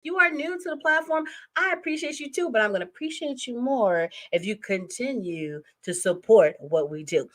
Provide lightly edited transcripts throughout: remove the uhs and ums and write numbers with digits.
you are new to the platform, I appreciate you too, but I'm going to appreciate you more if you continue to support what we do.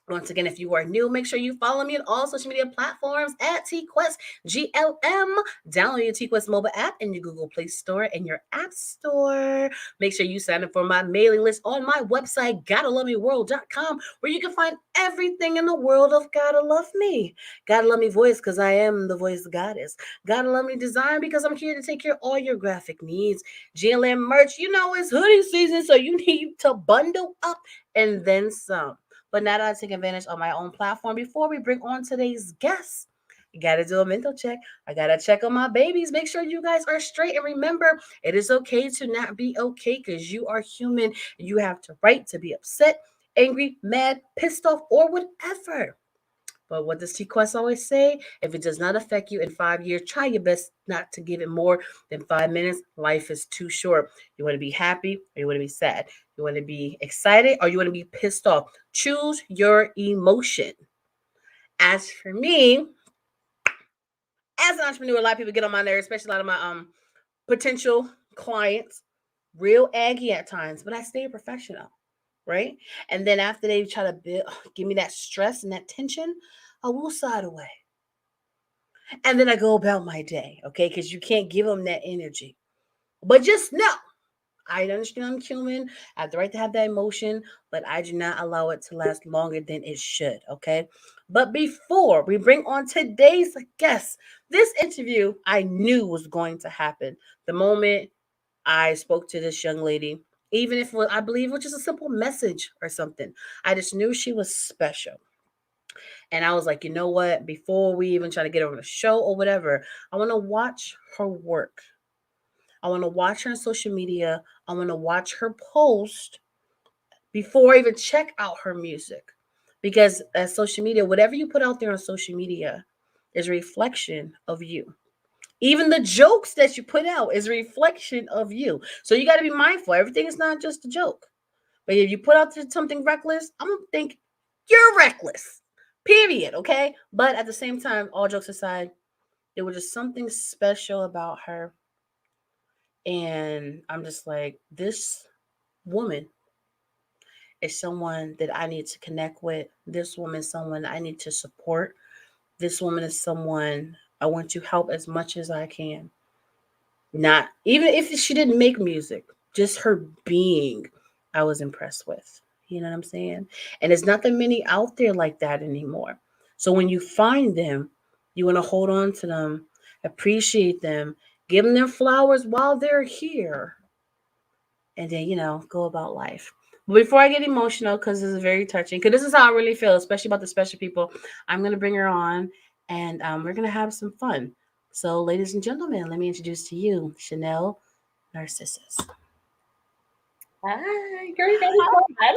Once again, if you are new, make sure you follow me on all social media platforms at TQuestGLM. Download your TQuest mobile app in your Google Play Store and your App Store. Make sure you sign up for my mailing list on my website, GottaLoveMeWorld.com, where you can find everything in the world of Gotta Love Me. Gotta Love Me voice because I am the voice goddess. Gotta Love Me design because I'm here to take care of all your graphic needs. GLM merch, you know it's hoodie season, so you need to bundle up and then some. But now that I take advantage of my own platform, before we bring on today's guests, you got to do a mental check. I got to check on my babies. Make sure you guys are straight. And remember, it is okay to not be okay because you are human. You have the right to be upset, angry, mad, pissed off, or whatever. But what does TQuest always say? If it does not affect you in 5 years, try your best not to give it more than 5 minutes. Life is too short. You want to be happy or you want to be sad. You want to be excited or you want to be pissed off. Choose your emotion. As for me, as an entrepreneur, a lot of people get on my nerves, especially a lot of my potential clients, real aggy at times, but I stay professional, right? And then after they try to give me that stress and that tension, I will side away. And then I go about my day, okay? Because you can't give them that energy. But just know, I understand I'm human. I have the right to have that emotion, but I do not allow it to last longer than it should, okay? But before we bring on today's guest, this interview I knew was going to happen. The moment I spoke to this young lady, even if it was, I believe it was just a simple message or something, I just knew she was special. And I was like, you know what? Before we even try to get her on a show or whatever, I want to watch her work. I want to watch her on social media. I want to watch her post before I even check out her music. Because as social media, whatever you put out there on social media is a reflection of you. Even the jokes that you put out is a reflection of you. So you got to be mindful. Everything is not just a joke. But if you put out something reckless, I'm going to think you're reckless. Period. Okay. But at the same time, all jokes aside, there was just something special about her. And I'm just like, this woman is someone that I need to connect with. This woman is someone I need to support. This woman is someone I want to help as much as I can. Not even if she didn't make music, just her being, I was impressed with. You know what I'm saying? And there's not that many out there like that anymore. So when you find them, you want to hold on to them, appreciate them, give them their flowers while they're here, and then, go about life. But before I get emotional, because this is very touching, because this is how I really feel, especially about the special people, I'm going to bring her on and we're going to have some fun. So, ladies and gentlemen, let me introduce to you Chanel Narcissus. Hi, girl, you got me so mad.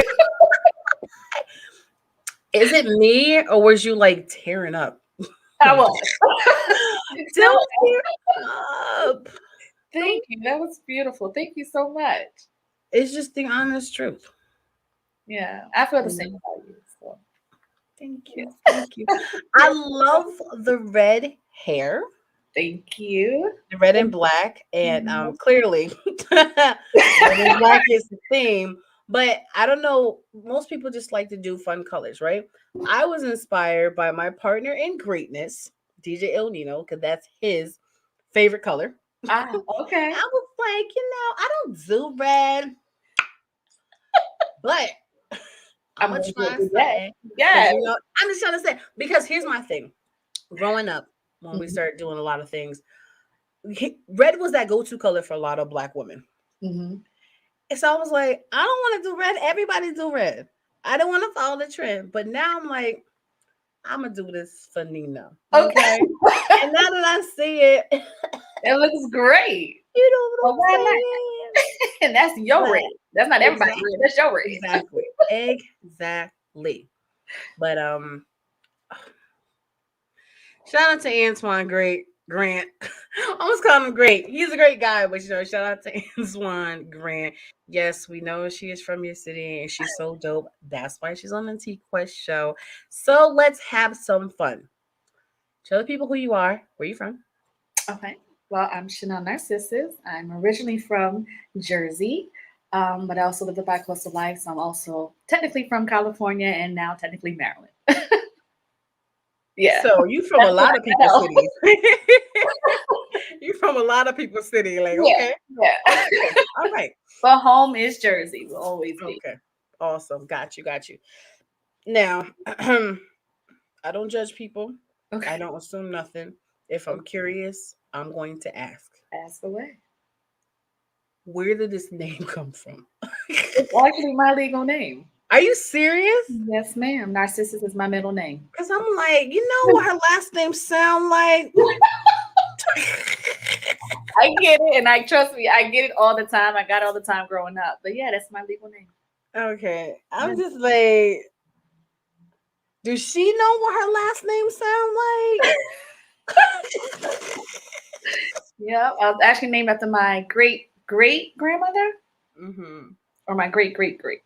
Is it me or was you like tearing up? I was. Don't So, tear up. Don't. thank you. That was beautiful. Thank you so much. It's just the honest truth. Yeah, I feel the You same know? about you. So, Thank yeah. you. Thank you. I love the red hair. Thank you. The red and black, and Mhm. clearly, red and black is the theme. But I don't know. Most people just like to do fun colors, right? I was inspired by my partner in greatness, DJ El Nino, because that's his favorite color. Ah, okay. I was like, I don't do red, but I'm I'm gonna gonna do try it. Yes. something because Yes. I'm just trying to say because here's my thing. Growing up, when we Mhm. started doing a lot of things, red was that go-to color for a lot of black women. Mhm. And so I was like, I don't want to do red. Everybody do red. I don't want to follow the trend. But now I'm like, I'm gonna do this for Nina. Okay. Okay. And now that I see it, It looks great. you know what Well, why I'm not? saying? And that's your red. But That's not everybody's red. exactly, That's your red. exactly, exactly. But shout out to Antoine Great Grant. I almost call him Great. He's a great guy, but shout out to Antoine Grant. Yes, we know she is from your city and she's so dope. That's why she's on the T Quest show. So let's have some fun. Tell the people who you are, where you from. Okay. Well, I'm Chanel Narcissus. I'm originally from Jersey, but I also live the bi-coastal life. So I'm also technically from California and now technically Maryland. Yeah, So you from a that's what lot of I people's know. cities. You from a lot of people's city. Like, Yeah, okay. yeah. Okay. All right. But home is Jersey. Will always be. Okay. Awesome. Got you. Got you. Now, I don't judge people. I Okay, don't assume nothing. If I'm curious, I'm going to ask. ask away. Where did this name come from? It's actually my legal name. Are you serious? Yes, ma'am. Narcissus is my middle name. Because I'm like, you know what her last name sound like? I get it, and I trust me, I get it all the time. I got it all the time growing up. But yeah, that's my legal name. Okay. Yeah. I'm just like, does she know what her last name sound like? Yeah, I was actually named after my great great grandmother Mm-hmm. or my great great great.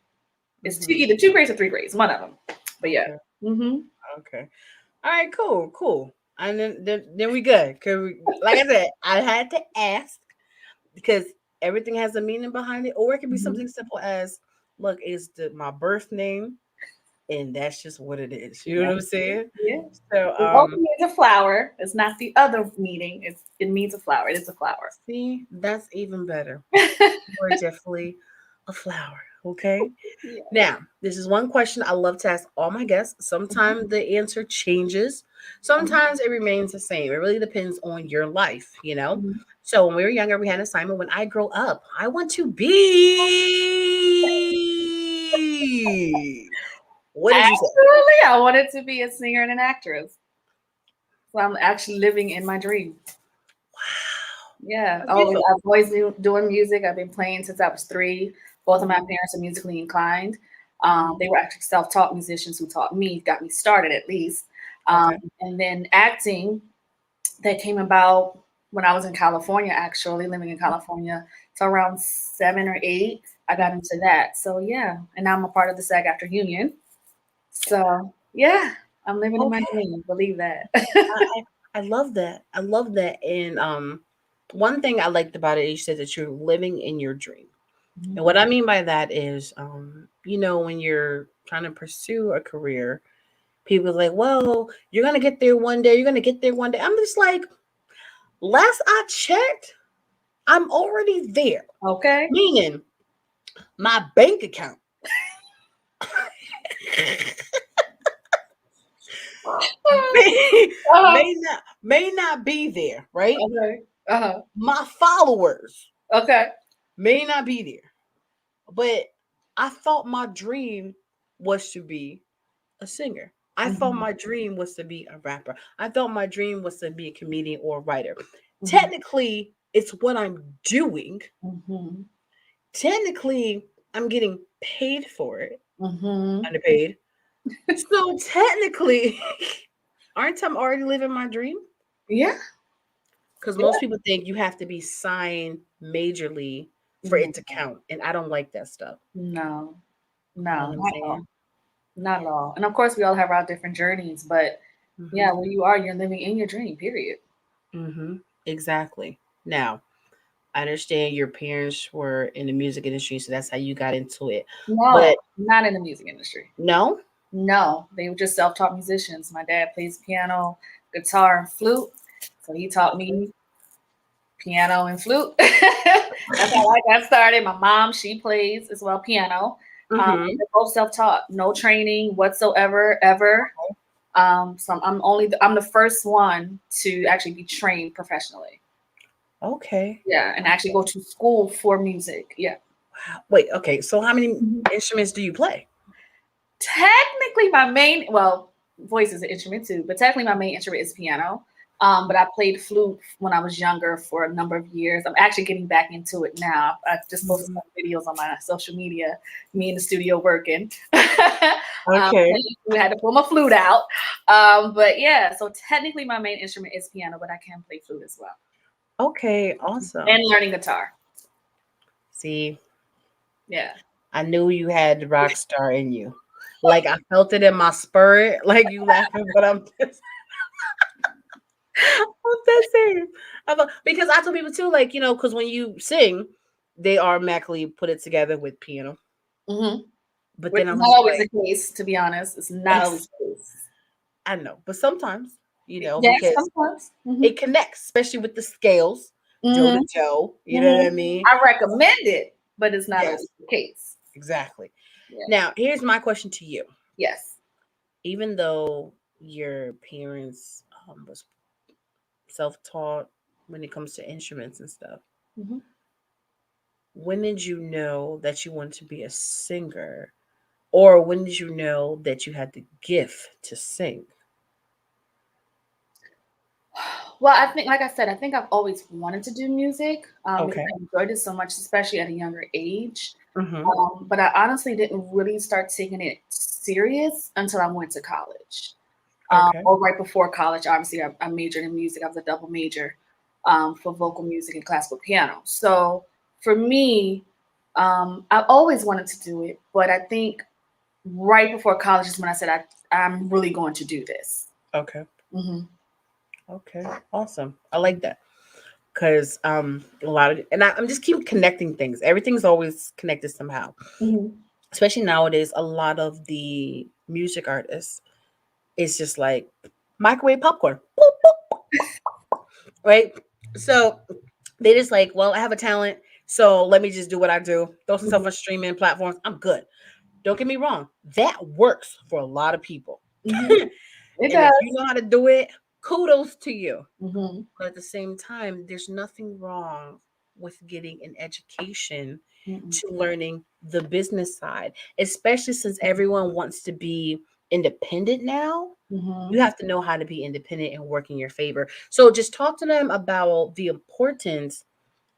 It's two, Mm-hmm. either two grades or three grades, one of them. But yeah. Okay. Mm-hmm. Okay. All right, cool, cool. And then we good. Cause like I said, I had to ask because everything has a meaning behind it, or it could be Mm-hmm. something simple as, look, it's my birth name, and that's just what it is. You know Yeah. what I'm saying? Yeah. So It also means a flower. It's not the other meaning. It means a flower. It is a flower. see, that's even better. We're definitely a flower. Okay. Yeah. Now, this is one question I love to ask all my guests. Sometimes the answer changes, sometimes it remains the same. It really depends on your life, you know? Mhm. So, when we were younger, we had an assignment when I grow up, I want to be. What did you say? Absolutely. I wanted to be a singer and an actress. So I'm actually living in my dream. Yeah. That's Always, beautiful. I've always been doing music. I've been playing since I was 3. Both of my Mhm, parents are musically inclined. mhm. They were actually self-taught musicians who taught me, got me started at least. Okay. And then acting, that came about when I was in California, actually living in California. So around 7 or 8, I got into that. So yeah, and now I'm a part of the SAG after Union. So yeah, I'm living in my Okay. dream. Believe that. I love that. I love that. And one thing I liked about it, you said that you're living in your dream. And what I mean by that is, when you're trying to pursue a career, people are like, well, you're going to get there one day. You're going to get there one day. I'm just like, last I checked, I'm already there. Okay. Meaning my bank account may, Uh-huh. may not be there, right? Okay. Uh-huh. My followers Okay. may not be there. But I thought my dream was to be a singer. I thought Mhm. my dream was to be a rapper. I thought my dream was to be a comedian or a writer. Mhm. Technically, it's what I'm doing. Mhm. Technically, I'm getting paid for it. Mhm. Underpaid. So technically, aren't I already living my dream? Yeah. Because most Yeah. people think you have to be signed majorly for it to No. count. And I don't like that stuff. No. You know No. what I'm Not at all. saying? Not at all. And of course, we all have our different journeys, but yeah, Hmm. where you are, you're living in your dream. Period. Hmm. Exactly. Now, I understand your parents were in the music industry, so that's how you got into it. No, But not in the music industry. no, No, they were just self-taught musicians. My dad plays piano, guitar, and flute, so he taught okay. me piano and flute. That's how I got started. My mom, she plays as well piano. Hmm. They're both self-taught, no training whatsoever, ever. So I'm the first one to actually be trained professionally. Okay. Yeah, and actually go to school for music. Yeah. Wow. Wait. Okay. So, how many Mhm. instruments do you play? Technically, voice is an instrument too, but technically my main instrument is piano. But I played flute when I was younger for a number of years. I'm actually getting back into it now. I just posted Mhm. some videos on my social media, me in the studio working. Okay. We had to pull my flute out. But yeah, so technically my main instrument is piano, but I can play flute as well. Okay. Awesome. And learning guitar. See, Yeah. I knew you had the rock star in you. Like I felt it in my spirit. Like you laughing, but I'm just I'm that same. Because I tell people too, like, because when you sing, they automatically put it together with piano. Mm-hmm. But Which then is I'm not just always like, the case, to be honest. It's not always the case. I know, but sometimes, Yes, because sometimes. Mm-hmm. it connects, especially with the scales, Joe to Mm-hmm. Joe. You know what I Mm-hmm. mean? I recommend it, but it's not always Yes, the case. exactly. Yeah. Now, here's my question to you. Yes. Even though your parents was self-taught when it comes to instruments and stuff, Mm-hmm. when did you know that you wanted to be a singer? Or when did you know that you had the gift to sing? Well, I think, like I said, I think I've always wanted to do music because Okay. I enjoyed it so much, especially at a younger age. Mm-hmm. But I honestly didn't really start taking it serious until I went to college. Okay. Or right before college. Obviously, I majored in music. I was a double major for vocal music and classical piano. So for me, I always wanted to do it, but I think right before college is when I said I'm really going to do this. Okay. Hmm. Okay. Awesome. I like that. Because a lot of I'm just keep connecting things. Everything's always connected somehow. Hmm. Especially nowadays, a lot of the music artists, it's just like microwave popcorn. Boop, boop, right? So they just like, well, I have a talent, so let me just do what I do. Throw some stuff Hmm. on streaming platforms. I'm good. Don't get me wrong, that works for a lot of people. Hmm. And It if does. you know how to do it, kudos to you. Hmm. But at the same time, there's nothing wrong with getting an education Hmm. to learning the business side, especially since everyone wants to be independent now. Hmm. You have to know how to be independent and work in your favor. So just talk to them about the importance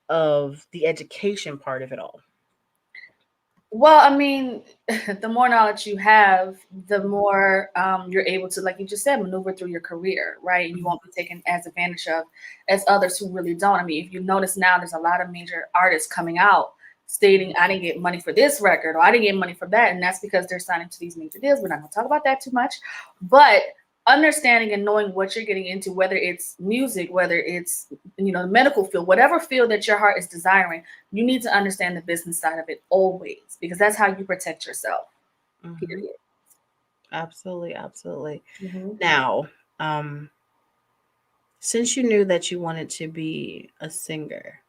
of the education part of it all. Well, I mean, the more knowledge you have, the more you're able to, like you just said, maneuver through your career, right? And you Mhm. won't be taken as advantage of as others who really don't. I mean, if you notice now, there's a lot of major artists coming out stating, I didn't get money for this record or I didn't get money for that. And that's because they're signing to these major deals. We're not going to talk about that too much. But understanding and knowing what you're getting into, whether it's music, whether it's, the medical field, whatever field that your heart is desiring, you need to understand the business side of it always, because that's how you protect yourself. Mhm. Period. Absolutely, absolutely. Hmm. Now, um, since you knew that you wanted to be a singer,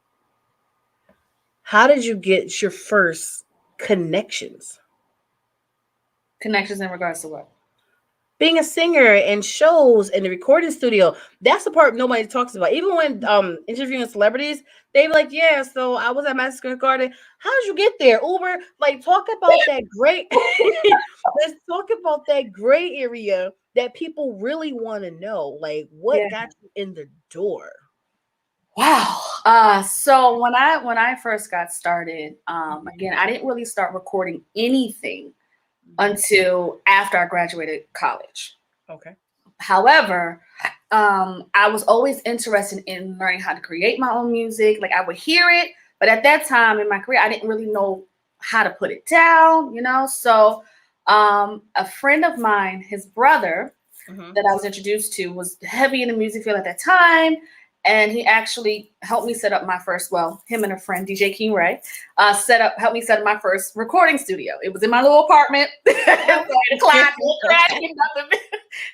how did you get your first connections? Connections in regards to what? Being a singer and shows in the recording studio, that's the part nobody talks about. Even when interviewing celebrities, they be like, yeah, so I was at Madison Square Garden. How did you get there? Uber? Like, talk about that great let's talk about that gray area that people really want to know. Like, what Yeah. got you in the door? Wow. So when I first got started, again, I didn't really start recording anything Mhm. until after I graduated college. Okay. However, I was always interested in learning how to create my own music. Like I would hear it, but at that time in my career, I didn't really know how to put it down. So a friend of mine, his brother, Hmm. that I was introduced to was heavy in the music field at that time. And he actually helped me set up my first, well, him and a friend, DJ King Ray, helped me set up my first recording studio. It was in my little apartment. So I had a closet, nothing,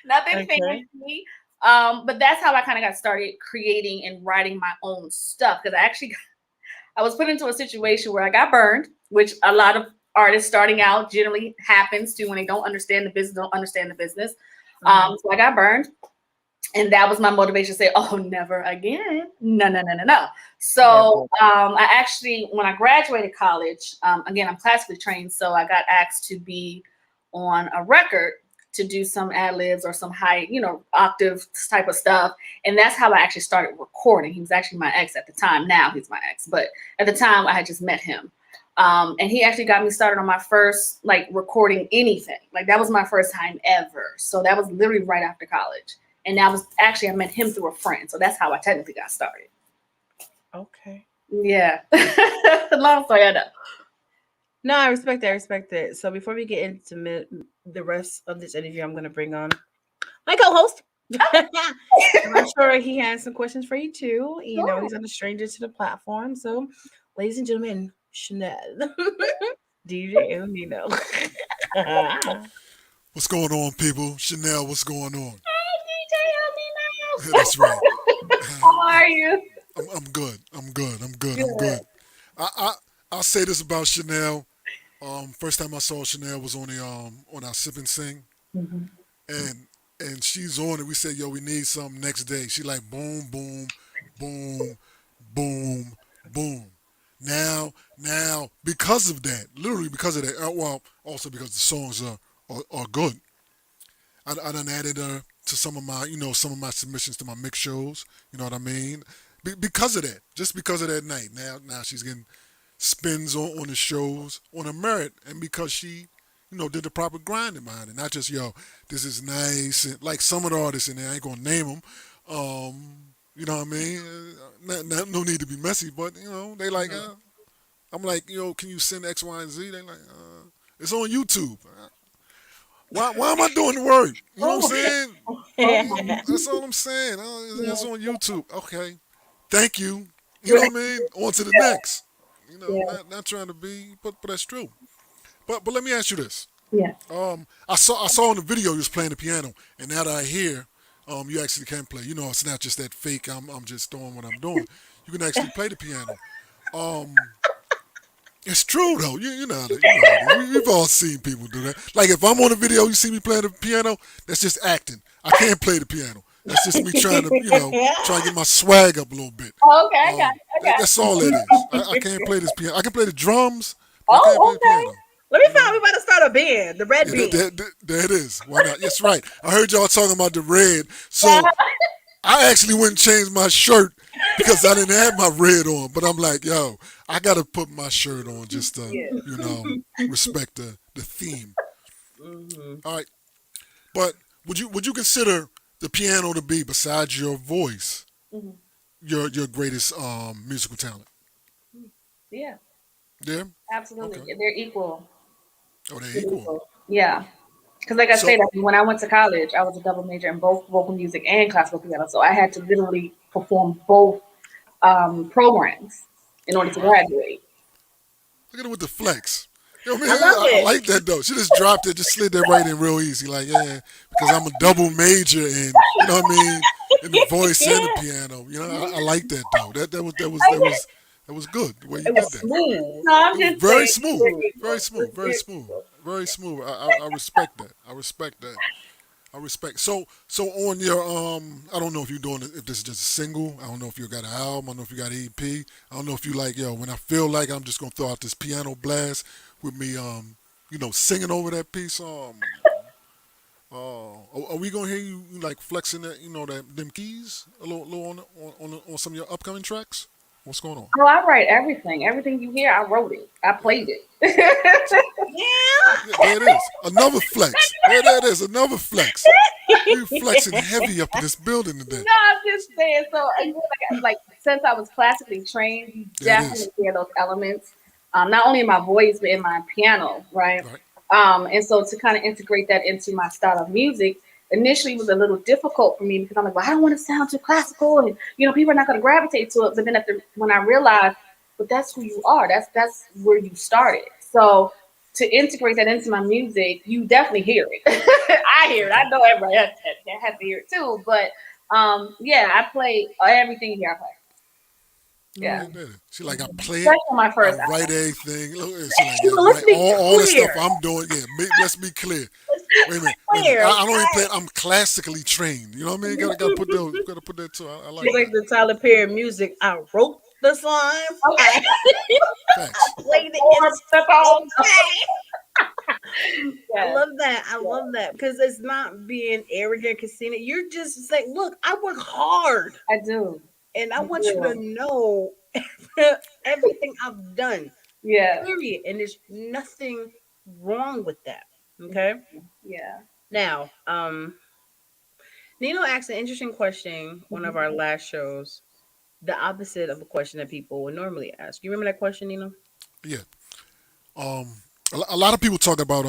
nothing Okay. fancy. But that's how I kind of got started creating and writing my own stuff. Because I was put into a situation where I got burned, which a lot of artists starting out generally happens to when they don't understand the business, don't understand the business. Hmm. So I got burned. And that was my motivation to say, oh, never again. No, no, no, no, no. That So part. I actually, when I graduated college, again, I'm classically trained. So I got asked to be on a record to do some ad libs or some high, octave type of stuff. And that's how I actually started recording. He was actually my ex at the time. Now he's my ex. But at the time, I had just met him. And he actually got me started on my first, like, recording anything. Like, that was my first time ever. So that was literally right after college. And that was actually, I met him through a friend. So that's how I technically got started. Okay. Yeah. Long story, I know. No, I respect that. I respect it. So before we get into the rest of this interview, I'm going to bring on my co-host. And I'm sure he has some questions for you too. You know, Sure. he's not a stranger to the platform. So, ladies and gentlemen, Chanel, DJ El Nino. What's going on, people? Chanel, what's going on? DJ That's right. How are you? I'm good. I'm good. I'm good. I'm Good. good. I, I I'll say this about Chanel. First time I saw Chanel was on the on our sip and sing, Mhm. and she's on it. We said, yo, we need something next day. She like boom, boom, boom, boom, boom. Now, because of that, literally because of that, well, also because the songs are good. I done added her to some of my, some of my submissions to my mix shows. You know what I mean? Because of that, just because of that night. Now she's getting spins on the shows on her merit, and because she, did the proper grinding behind it. Not just this is nice. And like some of the artists in there, I ain't gonna name them. You know what I mean? No need to be messy, but they like. I'm like, can you send X, Y, and Z? They like, it's on YouTube. Why am I doing the work? You know what I'm Oh, saying? okay. That's all I'm saying. It's Yeah. on YouTube. Okay. Thank you. You know Right. what I mean? On to the next. Yeah. Not trying to be, but that's true. But let me ask you this. Yeah. I saw in the video you was playing the piano, and now that I hear, you actually can play. It's not just that fake. I'm just doing what I'm doing. You can actually play the piano. Um, it's true though. You know how it is. We've all seen people do that. Like if I'm on a video, you see me playing the piano, that's just acting. I can't play the piano. That's just me trying to, try to get my swag up a little bit. Okay, I got it. I got That's it. all that is. I can't play this piano. I can play the drums, but I can't play Oh, the piano. Let me You find. know. We about to start a band, the Red Yeah, Bean. there it is. Why not? Yes, right. I heard y'all talking about the red, okay. so I actually went and changed my shirt because I didn't have my red on. But I'm like, yo, I gotta put my shirt on just to, Yeah. respect the theme. Hmm. All right. But would you consider the piano to be, besides your voice, Mhm. your greatest musical talent? Yeah, Yeah. absolutely. Okay. They're equal. Oh, they're They're equal. equal. Yeah. Because, like I So said, when I went to college, I was a double major in both vocal music and classical piano. So I had to literally perform both programs in order to wow, graduate. look at it with the flex. You know what I I mean? love I it. like that though. She just dropped it, just slid that right in real easy. Like, yeah, because I'm a double major in, what I mean, in the voice and the piano. I like that though. That was good the way you It did was that. smooth. No, I'm It was just very saying smooth, they're very equal. smooth, very They're smooth, equal. very smooth. I respect that. I respect that. I respect. So on your I don't know if you're doing it, if this is just a single. I don't know if you got an album. I don't know if you got an EP. I don't know if you like, when I feel like I'm just gonna throw out this piano blast with me singing over that piece. Are we gonna hear you like flexing that, that them keys a little on some of your upcoming tracks? What's going on? Oh, I write everything. Everything you hear, I wrote it. I played it. Yeah. Yeah, there it is. Another flex. There it is. Another flex. We flexing heavy up in this building today. No, I'm just saying. So again, like since I was classically trained, you There it definitely is. hear those elements, not only in my voice but in my piano, right? Right. And so to kind of integrate that into my style of music initially was a little difficult for me because I'm like, well, I don't want to sound too classical, and people are not going to gravitate to it. But then when I realized, but that's who you are. That's where you started. So to integrate that into my music, you definitely hear it. I hear it. Okay. I know everybody has to hear it too. But yeah, I play everything here. I play. Yeah, There it is. She like, I play it. especially on my I first write album. everything. Look, she like, yeah, Well, let's right. be All the stuff clear. I'm doing. Yeah, let's be clear. Let's be Wait a minute. Wait a minute. clear, I don't even play okay? it. I'm classically trained. You know what I mean? Gotta put that. Gotta put that too. I like She's like that. the Tyler Perry music. I wrote the song. I, Okay. Facts. I played the Or the instrument. phone. Okay. I Yes, love that. I yes, love that because it's not being arrogant, Casina. You're just saying, look, I work hard I do. and I I want you to do. know everything I've done, Yeah. period. And there's nothing wrong with that. Okay. Yeah. Now, Nino asked an interesting question one of Mhm. our last shows, the opposite of a question that people would normally ask. You remember that question, Nino? Yeah. Um, a lot of people talk about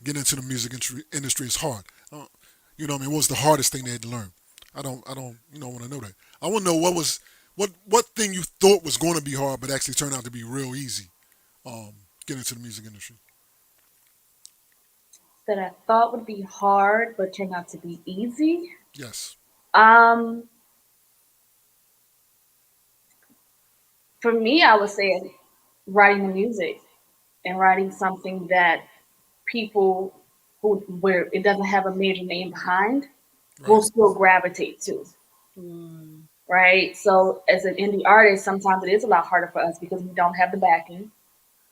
getting into the music industry is hard. You know what I mean? What was the hardest thing they had to learn? I don't, want to know that. I want to know what thing you thought was going to be hard, but actually turned out to be real easy. Um, Getting into the music industry. That I thought would be hard, but turned out to be easy. Yes. Um, for me, I would say writing the music and writing something that people who where it doesn't have a major name behind will Right. still gravitate to. Mm, Right. So as an indie artist, sometimes it is a lot harder for us because we don't have the backing,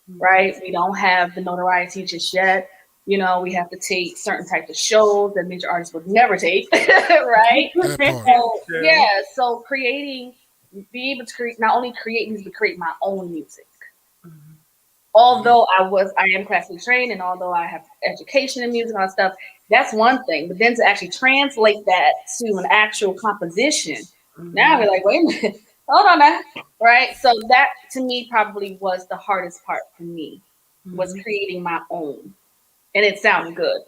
mhm, right? We don't have the notoriety just yet. We have to take certain types of shows that major artists would never take, right? That part. So True. yeah, so be able to create, not only create music, but create my own music. Mhm, Yeah. Although I am classically trained, and although I have education in music and all that stuff, that's one thing. But then to actually translate that to an actual composition, now mhm, we're like, wait a minute, hold on now, right? So that to me probably was the hardest part for me, was mhm. creating my own, and it sounded good.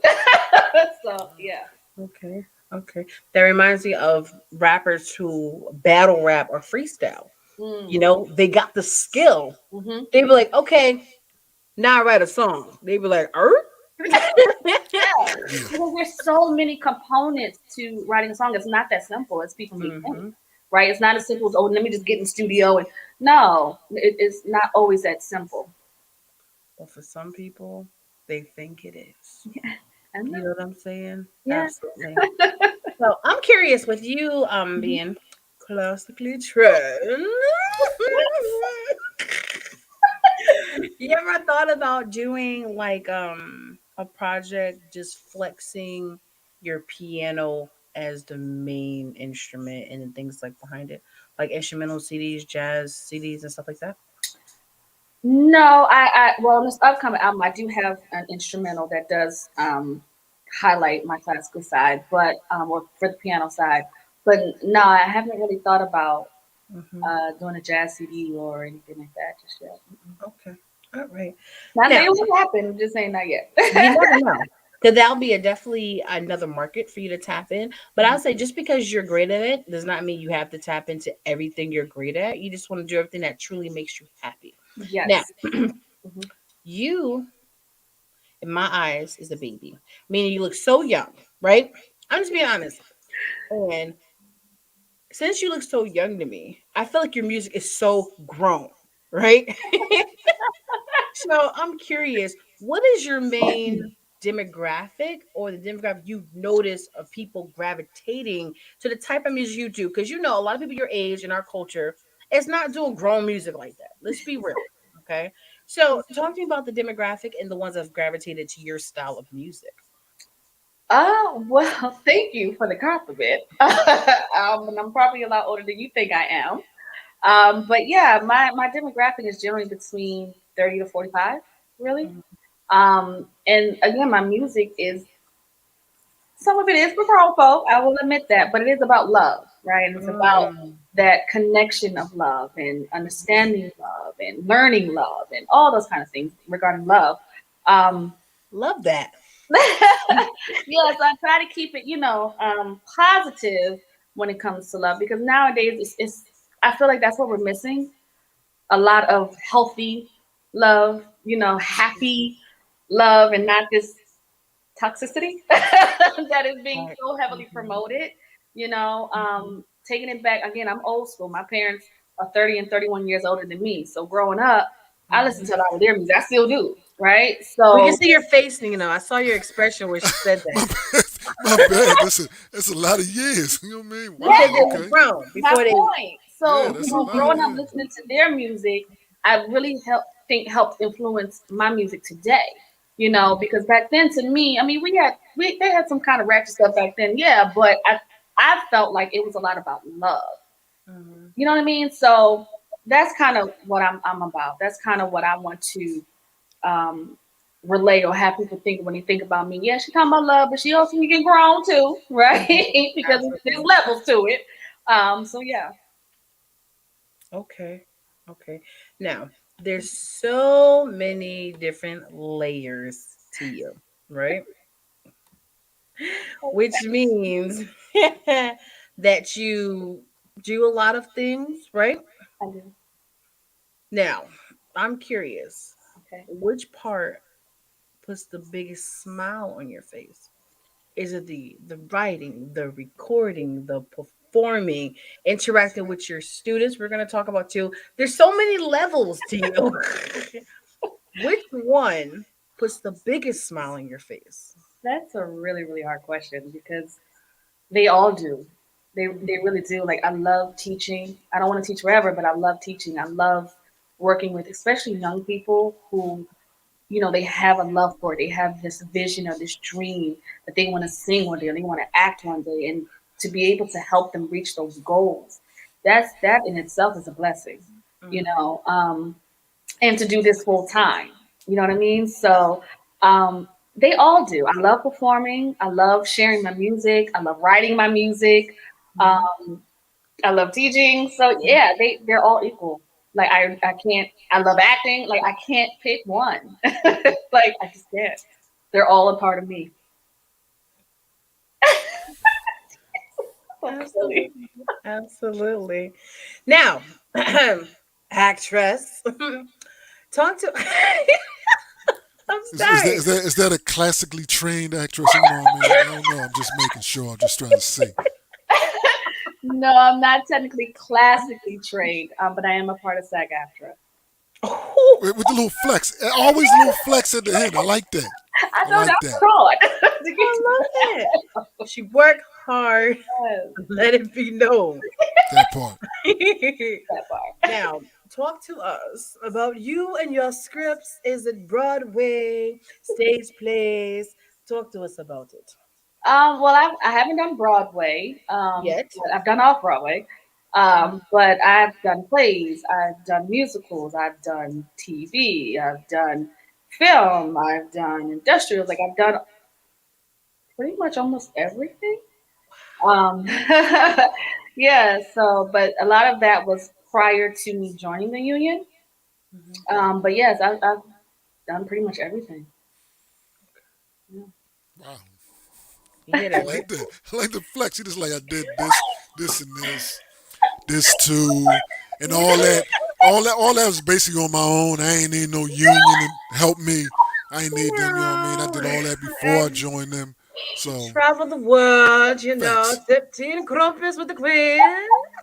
So yeah. Okay. Okay. That reminds me of rappers who battle rap or freestyle. Mm. They got the skill. Hmm. They be like, okay, now I write a song. They be like, Yeah, Yeah. because there's so many components to writing a song. It's not that simple as people may think, hmm right? It's not as simple as, oh, let me just get in the studio and no, it's not always that simple. But for some people, they think it is. I You know. know what I'm saying? Yeah. Absolutely. So I'm curious with you Mhm. being classically trained. You ever thought about doing like a project just flexing your piano as the main instrument and then things like behind it? Like instrumental CDs, jazz CDs and stuff like that? No, well, on this upcoming album, I do have an instrumental that does highlight my classical side, but or for the piano side. But no, I haven't really thought about hmm doing a jazz CD or anything like that just yet. Okay. All right. Not Now, saying it will happen, just saying not yet. you never know. Because that'll be a definitely another market for you to tap in. But I'll say just because you're great at it does not mean you have to tap into everything you're great at. You just want to do everything that truly makes you happy. Now, Yes. Hmm. you, in my eyes, is a baby. Meaning you look so young, right? I'm just being honest. And since you look so young to me, I feel like your music is so grown, right? So I'm curious, what is your main demographic or the demographic you notice of people gravitating to the type of music you do? Because a lot of people your age in our culture is not doing grown music like that. Let's be real. Okay. So talk to me about the demographic and the ones that have gravitated to your style of music. Oh, well, thank you for the compliment. And I'm probably a lot older than you think I am. But yeah, my demographic is generally between 30 to 45, really. Mhm. And again, my music is, some of it is for grown folk, I will admit that, but it is about love, right? And it's about Mm, that connection of love and understanding love and learning love and all those kind of things regarding love. Um, love that. yes, I try to keep it, positive when it comes to love because nowadays I feel like that's what we're missing. A lot of healthy love, happy love, and not this toxicity that is being Right. so heavily Mhm, promoted. mhm, Taking it back again, I'm old school. My parents are 30 and 31 years older than me. So growing up, I listened mhm. to a lot of their music. I still do, right? We can So see your face, I saw your expression when she said that. my bad. My bad. That's a lot of years. You know what I mean? yeah, Because Wow. they were Okay. grown my before they. point. Yeah, So, that's a lot. growing up Yeah. listening to their music, I really helped influence my music today. Because back then, to me, I mean, they had some kind of ratchet stuff back then, yeah, but I felt like it was a lot about love. Mhm. You know what I mean? So that's kind of what I'm about. That's kind of what I want to um, relay or have people think when they think about me. Yeah, she talking about love, but she also can get grown too, right? Mhm. Because there's Absolutely. levels to it. So yeah. Okay. Okay. Now, there's so many different layers to you, right? which means that you do a lot of things, right? I do. Now, I'm curious, Okay. which part puts the biggest smile on your face? Is it the writing, the recording, the performing, interacting with your students? We're going to talk about too. There's so many levels to you. Which one puts the biggest smile on your face? That's a really, really hard question because they all do. They really do. Like I love teaching. I don't want to teach forever, but I love teaching. I love working with especially young people who, they have a love for it. They have this vision or this dream that they want to sing one day or they want to act one day, and to be able to help them reach those goals, that in itself is a blessing, you Mhm. know. And to do this full time, you know what I mean? So they all do. I love performing. I love sharing my music. I love writing my music. Mhm. Um, I love teaching. So yeah, they're all equal. Like I can't. I love acting. Like I can't pick one. Like I just can't. They're all a part of me. So silly. Absolutely. Absolutely. Now, actress, talk to. I'm Is that sorry. is that a classically trained actress? You know what I mean? I don't know. I'm just making sure. I'm just trying to see. No, I'm not technically classically trained, but I am a part of SAG-AFTRA. With the little flex, always a little flex at the end. I like that. I I know like that that. was fraud. I love it. She worked hard. Let it be known. That part. That part. Now, talk to us about you and your scripts. Is it Broadway, stage plays? Talk to us about it. Well, I haven't done Broadway. Yet. But I've done off Broadway. But I've done plays. I've done musicals. I've done TV. I've done film. I've done industrials. Like I've done pretty much almost everything. Um, yeah. So, but a lot of that was prior to me joining the union. Mhm. But yes, I've done pretty much everything. Yeah. Wow. You hear I that, right? like that. I like the flex. You just like I did this, and this too, and all that. All that was basically on my own. I ain't need no union to help me. I ain't need them. You know what I mean? I Well, did all that before I and joined them. So travel the world, facts. sip tea and crumpets with the queen.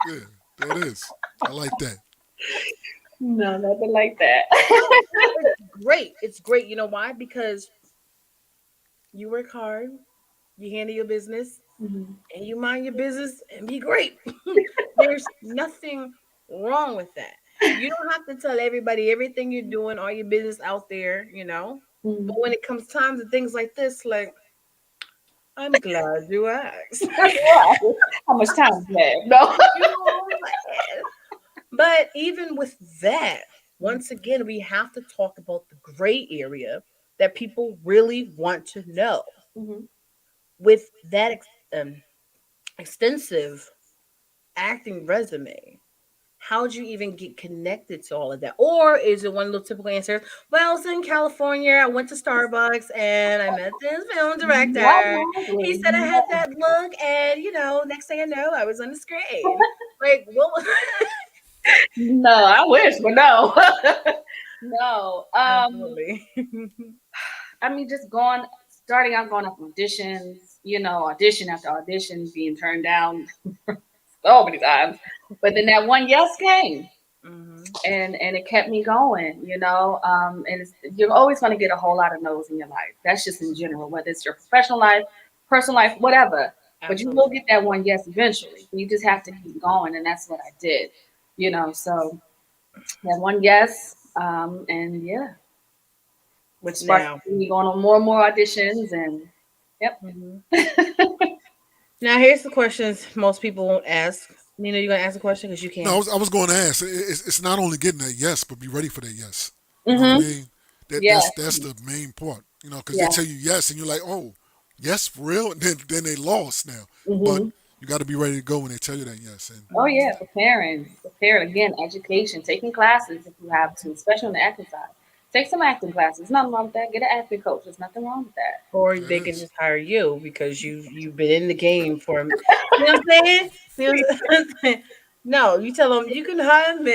Yeah, that is. I like that. No, nothing like that. No, it's great. It's great. You know why? Because you work hard, you handle your business, Mhm. and you mind your business and be great. There's nothing wrong with that. You don't have to tell everybody everything you're doing, all your business out there. But Mhm. when it comes time to things like this, like, I'm glad you asked. Right. How much time do you have? No. Like, but even with that, once again, we have to talk about the gray area that people really want to know. Mhm. With that extensive acting resume, how'd you even get connected to all of that? Or is it one of those typical answers? Well, I was in California. I went to Starbucks and I met this film Not director. He likely. said I had that look, and next thing I know, I was on the screen. Like, what was No, I wish, but no. No. absolutely? I mean, just going, starting out going up auditions, audition after audition, being turned down so many times. But then that one yes came, Hmm. and it kept me going, and you're always going to get a whole lot of no's in your life. That's just in general, whether it's your professional life, personal life, whatever. But you will Absolutely. get that one yes eventually. You just have to keep going, and that's what I did, So that one yes, and yeah, which sparked Now, me going on more and more auditions, and yep. mhm. Now here's the questions most people won't ask. Nina, you gonna ask a question because you No, can. I was going to ask. It's not only getting that yes, but be ready for that yes. You know what I Mm-hmm. mean? That Yeah, that's the main part. Because they yeah. tell you yes, and you're like, oh, yes for real. And then they lost now. But Mm-hmm. you got to be ready to go when they tell you that yes. And Oh Mhm. yeah, preparing again, education, taking classes if you have to, especially on the acting side. Take some acting classes. Nothing wrong with that. Get an acting coach. There's nothing wrong with that. Or That they can is. just hire you because you've been in the game for. You know what I'm saying? You know what I'm saying? No, you tell them you can hire me,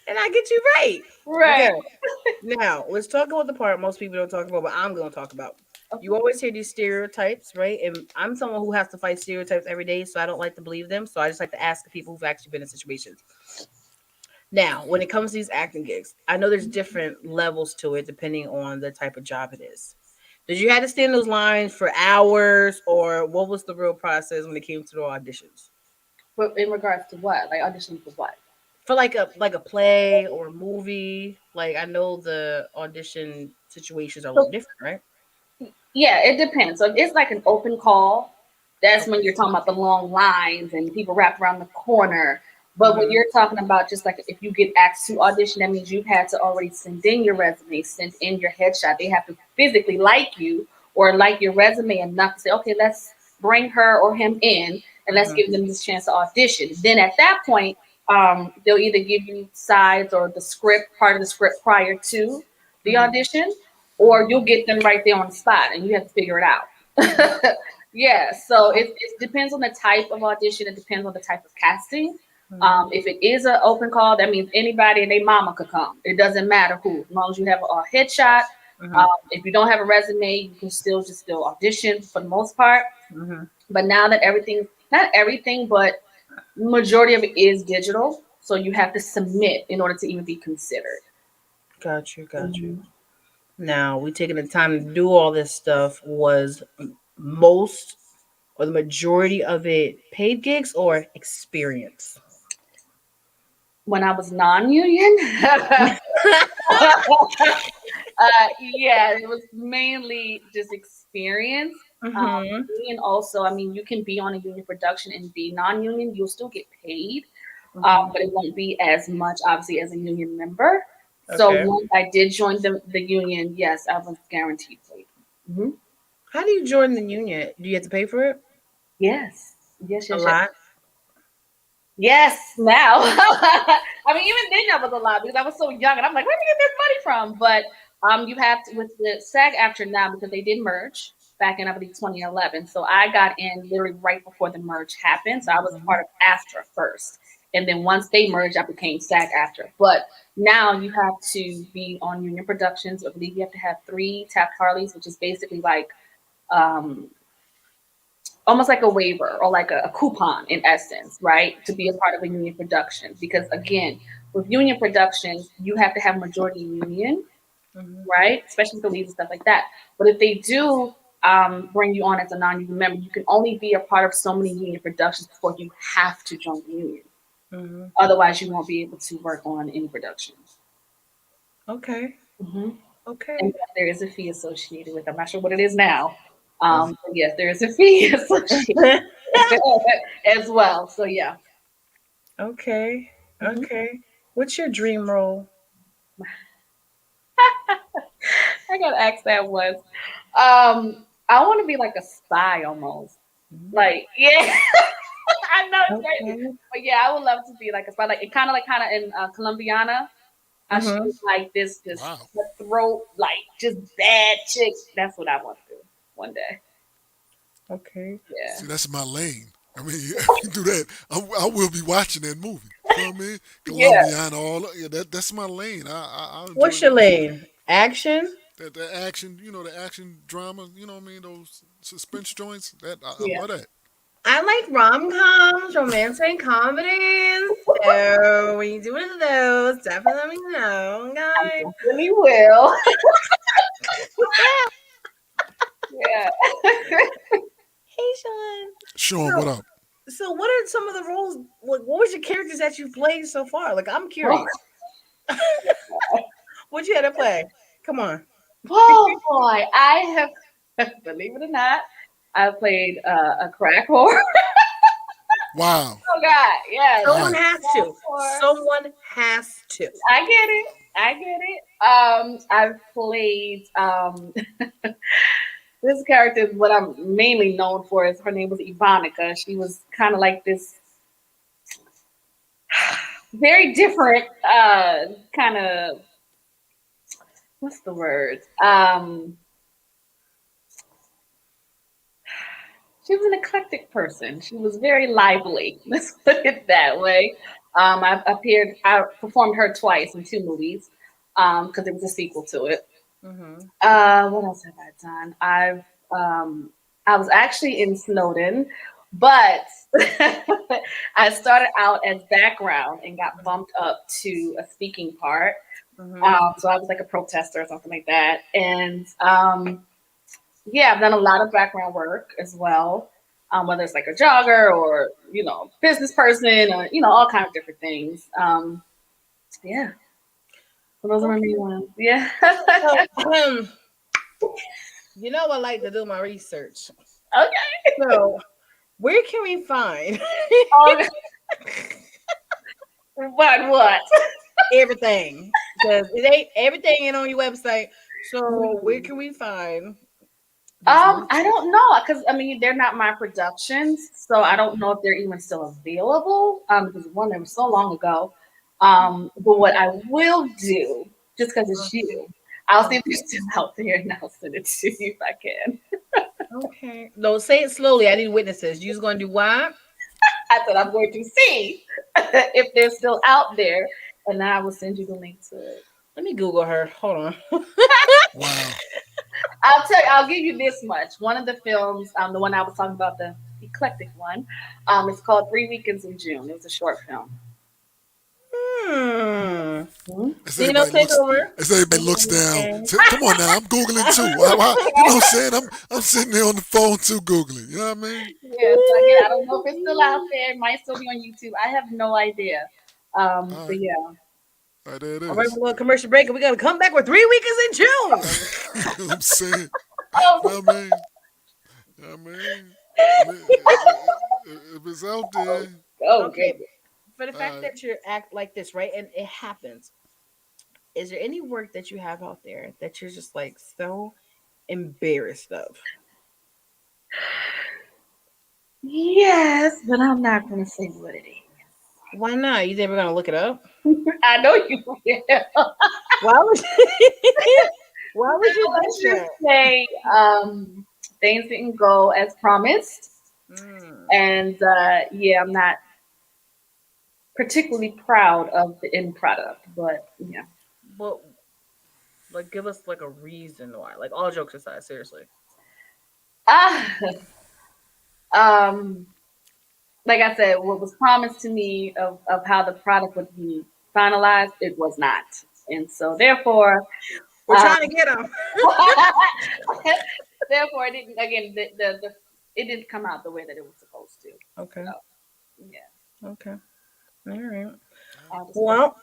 and I get you right. Right. Okay. Now, let's talk about the part most people don't talk about, but I'm going to talk about. You Okay. always hear these stereotypes, right? And I'm someone who has to fight stereotypes every day, so I don't like to believe them. So I just like to ask the people who've actually been in situations. Now, when it comes to these acting gigs, I know there's different levels to it depending on the type of job it is. Did you have to stand those lines for hours, or what was the real process when it came to the auditions? But in regards to what? Like auditioning for what? For like a play or a movie, like I know the audition situations are a little So different, right? yeah, it depends. So if it's like an open call, that's when Okay. you're talking about the long lines and people wrapped around the corner. But when Mhm. you're talking about just like if you get asked to audition, that means you've had to already send in your resume, send in your headshot. They have to physically like you or like your resume enough to say, okay, let's bring her or him in and let's Mhm. give them this chance to audition. Then at that point, they'll either give you sides or the script, part of the script prior to the Mhm. audition, or Mhm. you'll get them right there on the spot and you have to figure it out. Yeah, so it depends on the type of audition. It depends on the type of casting. Mhm. If it is an open call, that means anybody and their mama could come. It doesn't matter who, as long as you have a headshot. Mhm. If you don't have a resume, you can still audition for the most part. Mhm. But now that everything, not everything, but majority of it is digital, so you have to submit in order to even be considered. Got you. Got you. Mhm. Now, we taking the time to do all this stuff was most or the majority of it paid gigs or experience? When I was non-union, yeah, it was mainly just experience. Mhm. Union also, I mean, you can be on a union production and be non-union. You'll still get paid, Mhm. but it won't be as much, obviously, as a union member. So Okay. once I did join the union, yes, I was guaranteed paid. Hmm. How do you join the union? Do you have to pay for it? Yes, yes, A yes, yes. lot. Yes, now. I mean, even then that was a lot because I was so young and I'm like, where did I get this money from? But you have to with the SAG after now because they did merge back in I believe 2011. So I got in literally right before the merge happened. So I was Mhm. part of after first. And then once they merged, I became SAG after. But now you have to be on union productions. I believe you have to have 3 TAP Harleys, which is basically like um, almost like a waiver or like a coupon in essence, right? To be a part of a union production. Because again, with union productions, you have to have majority union, Mhm. right? Especially with the leads and stuff like that. But if they do bring you on as a non-union member, you can only be a part of so many union productions before you have to join the union. Mhm. Otherwise, you won't be able to work on any productions. Okay. Hmm. And Okay. yes, there is a fee associated with it. I'm not sure what it is now. But yes, there is a fee associated as well. So yeah. Okay. Mhm. Okay. What's your dream role? I got asked that once. I want to be like a spy almost. Mm. Like, yeah, I know it's crazy, Okay. but yeah, I would love to be like a spy. Like, it kind of in Colombiana. I should Mhm. be like this Wow. cutthroat, like just bad chick. That's what I want to do one day. Okay. Yeah, See, that's my lane. I mean, if you do that, I will be watching that movie. You know what I mean? yeah, Colombian, yeah, that's my lane. I enjoy What's your those. lane? Action? That action, the action drama. You know what I mean? Those suspense joints. I yeah. love that. I like rom-coms, romantic comedies. So when you do one of those, definitely let me know, I guys. definitely will. Yeah. Hey, Sean. Sean, what So, up? so what are some of the roles? What was your characters that you've played so far? Like, I'm Oh, curious. What you had to play? Come on. oh boy, I have, believe it or not, I played a crack whore. Wow. Oh God, yes, Someone Wow. has crack to. whore. Someone has to. I get it. I get it. I've played this character. What I'm mainly known for is her name was Ivanica. She was kind of like this. very different kind of, what's the word? She was an eclectic person. She was very lively. Let's put it that way. I performed her twice in two movies because it was a sequel to it. Mm-hmm. What else have I done? Um, I was actually in Snowden, but I started out as background and got bumped up to a speaking part. Mm-hmm. So I was like a protester or something like that. And yeah, I've done a lot of background work as well, whether it's like a jogger or business person or all kinds of different things. Yeah, so those are my main Okay. ones. Yeah. So, I like to do my research. Okay. So, where can we find Oh, what? everything? Because it ain't everything ain't on your website. So, where Hmm. can we find these I movies? don't know because I mean they're not my productions, so I don't know if they're even still available. Because one, they were so long ago. But what I will do, just because it's you, I'll see if they're still out there and I'll send it to you if I can. Okay. No, say it slowly. I need witnesses. You're going to do what? I said I'm going to see if they're still out there, and then I will send you the link to it. Let me Google her. Hold on. Wow. I'll tell you. I'll give you this much. One of the films, the one I was talking about, the eclectic one, it's called Three Weekends in June. It was a short film. Hmm. Mhm. Take over. As everybody looks down. Okay. Come on now, I'm googling too. You know what I'm saying? I'm sitting there on the phone too googling. You know what I mean? Yeah, so again, I don't know if it's still out there. It might still be on YouTube. I have no idea. All But right, yeah. all right, there it All right, is. we're going to commercial break and we're going to come back with 3 weekends in June. I'm saying. You Oh, know what I mean? You know what I mean? I mean, if it's out there, oh Okay. goodness. For the all fact right. that you act like this, right? And it happens. Is there any work that you have out there that you're just like so embarrassed of? Yes, but I'm not gonna say what it Why not? You think we're going to look it up? is. I know you will. Why would you, why would you Let's think just that? say things didn't go as promised. Mm. And yeah, I'm not particularly proud of the end product, but yeah. But like, give us like a reason why. Like, all jokes aside, seriously. Ah, um, like I said, what was promised to me of how the product would be finalized, it was not. And so therefore, We're um, trying to get them. therefore it didn't, again, it didn't come out the way that it was supposed to. Okay. So yeah, Okay. All right. I'll just put Well,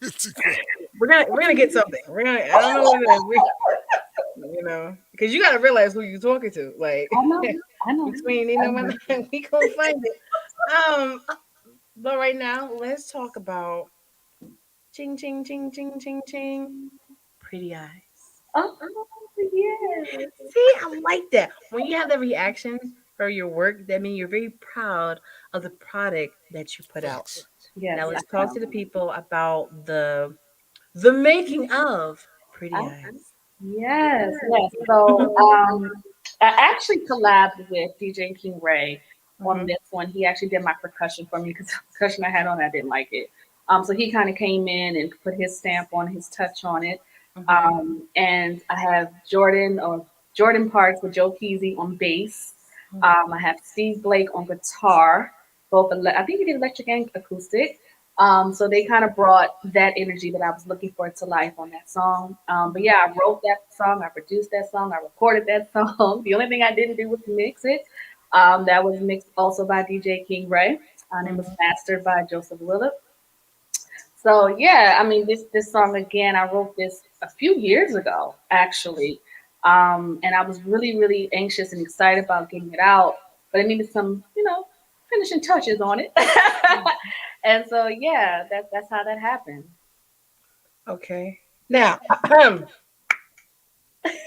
TQuest. we're gonna get something. We're gonna. I don't know what it is. Because you got to realize who you're talking to. Like, I know, I know, between I know. we gonna find it. Um, but right now, let's talk about ching ching ching ching ching ching. Pretty eyes. Oh, yeah. See, I like that. When you have the reaction for your work, that means you're very proud of the product that you put out. Facts. Now Yes, let's I talk to am. the people about the making of Pretty I, Eyes. yes, yes. So I actually collabed with DJ King Ray on Hmm. this one. He actually did my percussion for me because the percussion I had on, I didn't like it. So he kind of came in and put his stamp on, his touch on it. Hmm. And I have Jordan Parks with Joe Kesey on bass. I have Steve Blake on guitar. I think he did electric and acoustic. So they kind of brought that energy that I was looking for to life on that song. But yeah, I wrote that song, I produced that song, I recorded that song. The only thing I didn't do was mix it. That was mixed also by DJ King Ray, and it was Hmm. mastered by Joseph Willett. So yeah, I mean this song again, I wrote this a few years ago actually, and I was really anxious and excited about getting it out, but I needed some finishing touches on it, and so yeah, that's how that happened. Okay. Now,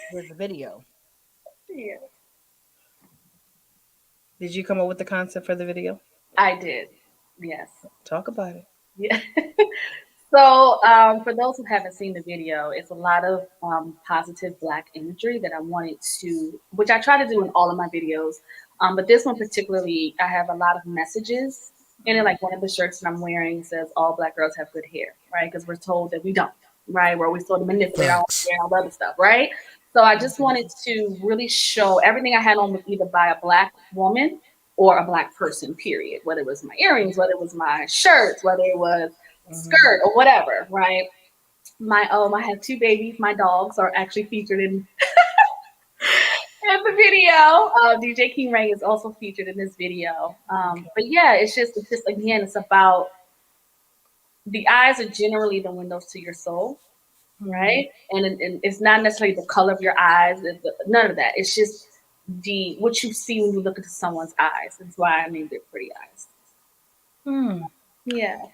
here's the video. Yeah. Did you come up with the concept for the video? I did. Yes. Talk about it. Yeah. So, for those who haven't seen the video, it's a lot of positive Black imagery that I wanted to, which I try to do in all of my videos. But this one particularly, I have a lot of messages in it. Like one of the shirts that I'm wearing says, "All Black girls have good hair," right? Because we're told that we don't, right? We're always told to manipulate our own Facts. hair and all the other stuff, right? So I just wanted to really show everything I had on was either by a Black woman or a Black person, period. Whether it was my earrings, whether it was my shirts, whether it was skirt or whatever, right? My I have two babies. My dogs are actually featured in the video. DJ King Ray is also featured in this video. Okay. But yeah, it's just again, it's about the eyes are generally the windows to your soul, right? And it's not necessarily the color of your eyes, none of that. It's just the what you see when you look into someone's eyes. That's why I named it Pretty Eyes. Hmm. Yeah.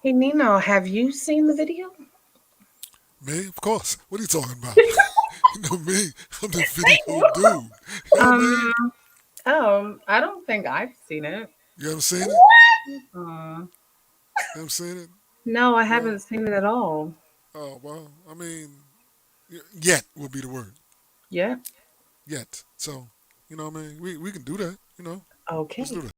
Hey Nino, have you seen the video? Me, of course. What are you talking about? You know me. I'm the video dude. You know what I Um. mean? I don't think I've seen it. You haven't seen it? Uh, You haven't seen it? no, I Well, haven't seen it at all. oh well. I mean, yet will be the word. Yeah. Yet. So, you know what I mean? We can do that. You know, let's Okay. do that.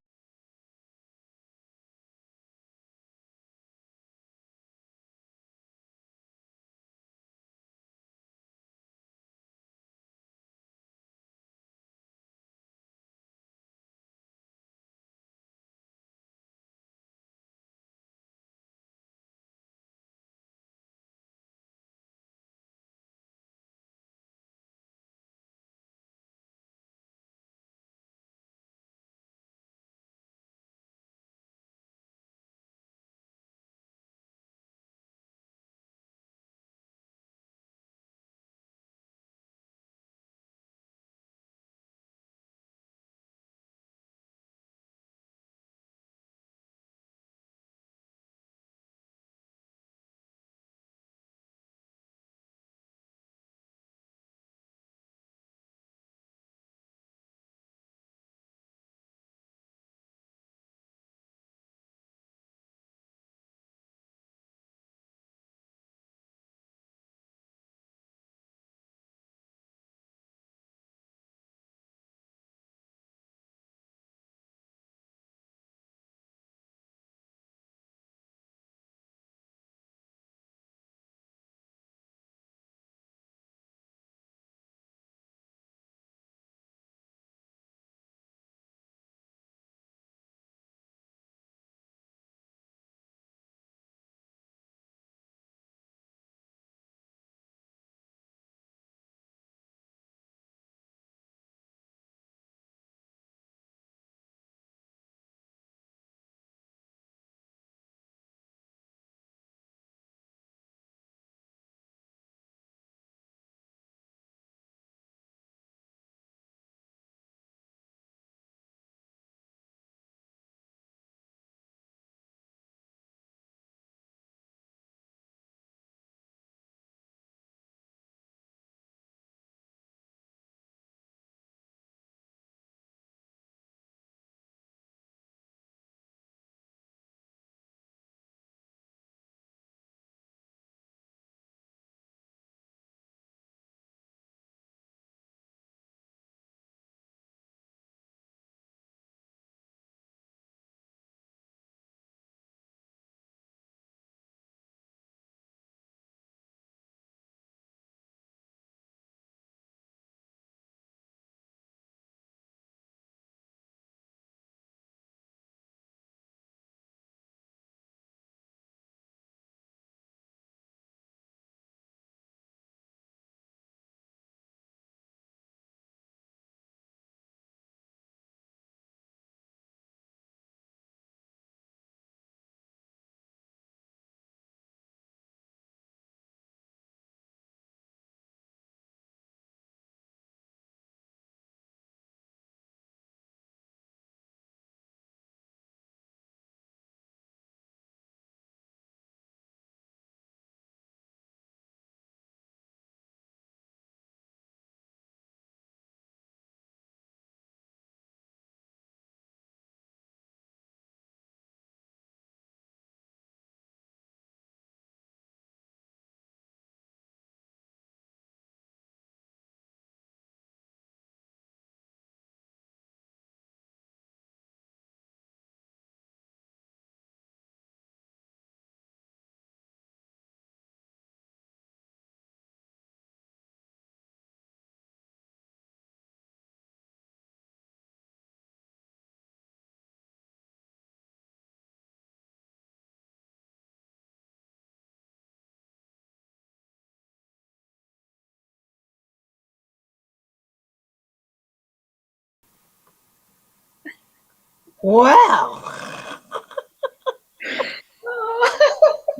Wow.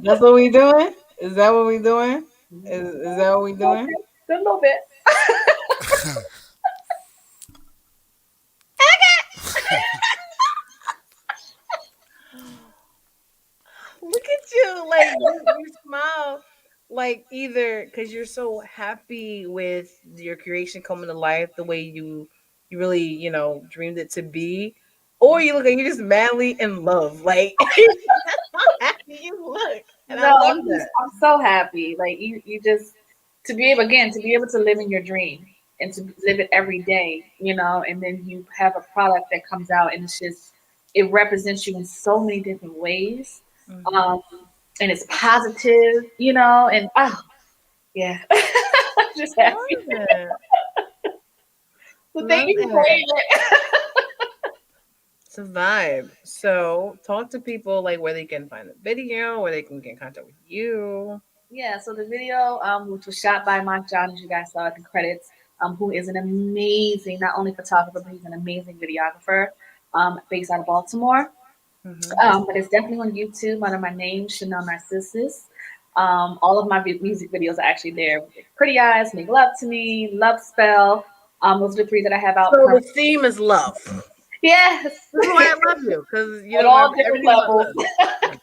That's what we doing? Is that what we doing? Is that what we doing? A little bit. Look at you, like you smile, like either because you're so happy with your creation coming to life the way you really dreamed it to be, or you look like you're just madly in love. Like that's how happy you look, and I No, love that. I'm so happy. Like you just to be able again to be able to live in your dream and to live it every day, and then you have a product that comes out and it's just it represents you in so many different ways, Hmm. um, and it's positive, and yeah, I'm just happy. Love it. So thank Love you for it. playing it. It's a vibe. So talk to people like where they can find the video, where they can get in contact with you. Yeah, so the video, which was shot by Mike John, as you guys saw at the credits, who is an amazing, not only photographer, but he's an amazing videographer, based out of Baltimore. Hmm. But it's definitely on YouTube under my name, Chanel Narcissus. All of my music videos are actually there. Pretty Eyes, Make Love to Me, Love Spell. Those are the three that I have out So the currently. theme is love. Yes, This is why I love you, because at my all different everything's about levels. love.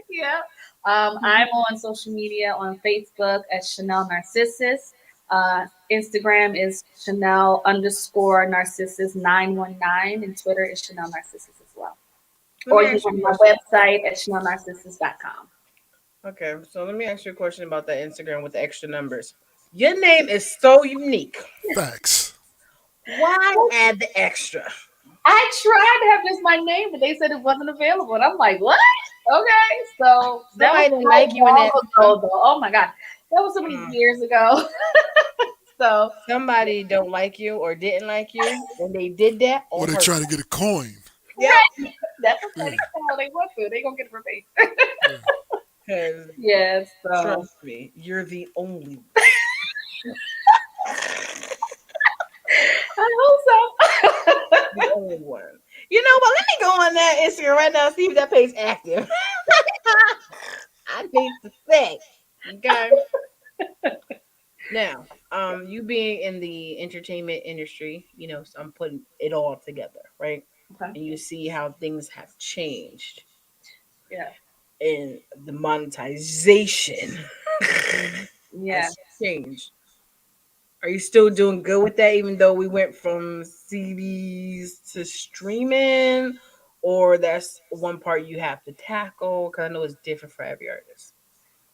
Yeah. Mhm. I'm on social media on Facebook at Chanel Narcissus. Instagram is Chanel underscore Narcissus 919, and Twitter is Chanel Narcissus as well. Let Or me you can ask go you a to my question. website at chanelnarcissus.com. Okay, so let me ask you a question about that Instagram with the extra numbers. Your name is so unique. Facts. Why add the extra? I tried to have just my name, but they said it wasn't available. And I'm like, what? Okay. So that was Somebody didn't so like you in long that. ago, though. Oh my God. That was so many Mm. years ago. So, Somebody don't like you or didn't like you, and they did that Or on they try purpose. to get a coin. Yep. right. That's Yeah, okay. That's all they want to. They going to get it for me. yeah. Because Yes. So, trust me, you're the only I hope so. the only one. You know what? Let me go on that Instagram right now, see if that page active. I need to say. Okay. Now, you being in the entertainment industry, so I'm putting it all together, right? Okay. And you see how things have changed Yeah. and the monetization Yeah. has changed. Are you still doing good with that, even though we went from CDs to streaming? Or that's one part you have to tackle? Because I know it's different for every artist.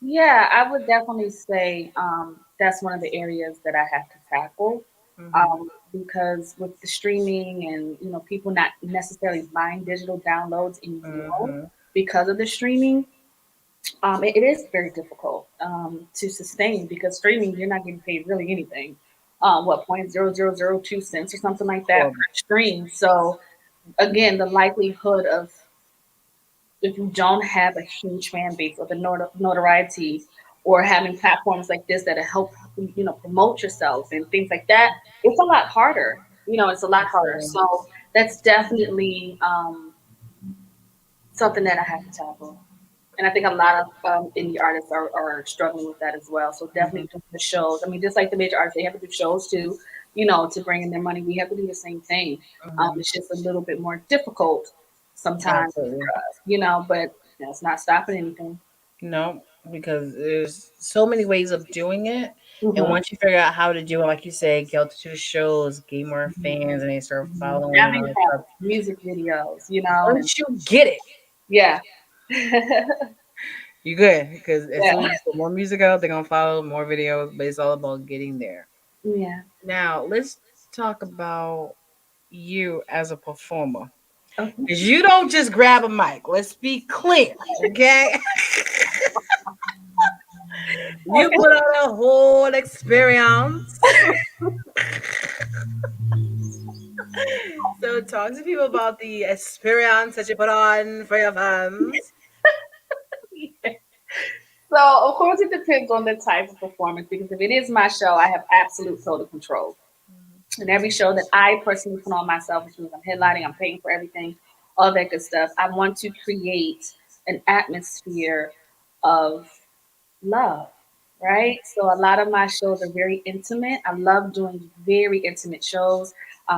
Yeah, I would definitely say that's one of the areas that I have to tackle, Mm-hmm. because with the streaming and people not necessarily buying digital downloads anymore Mm-hmm. because of the streaming, it is very difficult to sustain because streaming you're not getting paid really anything. What 0.0002 cents or something like that Horrible. per stream. So again, the likelihood of if you don't have a huge fan base or the notoriety or having platforms like this that help promote yourself and things like that, it's a lot harder. It's a lot harder. Absolutely. So that's definitely something that I have to tackle. And I think a lot of indie artists are struggling with that as well. So Mm-hmm. definitely doing the shows. I mean, just like the major artists, they have to do shows too, to bring in their money. We have to do the same thing. Mm-hmm. It's just a little bit more difficult sometimes Absolutely. for us, but it's not stopping anything. No, because there's so many ways of doing it. And Hmm. once you figure out how to do it, like you say, go to the shows, gain more fans, and they start following and all Having that stuff. music videos, and Once you get it, yeah, you good. Because as soon yeah, as you put more music out, they're gonna follow more videos. But it's all about getting there. yeah. Now let's talk about you as a performer. Okay. Because you don't just grab a mic. Let's be clear, okay? You put on a whole experience. So talk to people about the experience that you put on for your fans. So of course it depends on the type of performance because if it is my show, I have absolute total control. And every show that I personally put on myself, which means I'm headlining, I'm paying for everything. all that good stuff. I want to create an atmosphere of love, right? So a lot of my shows are very intimate. I love doing very intimate shows.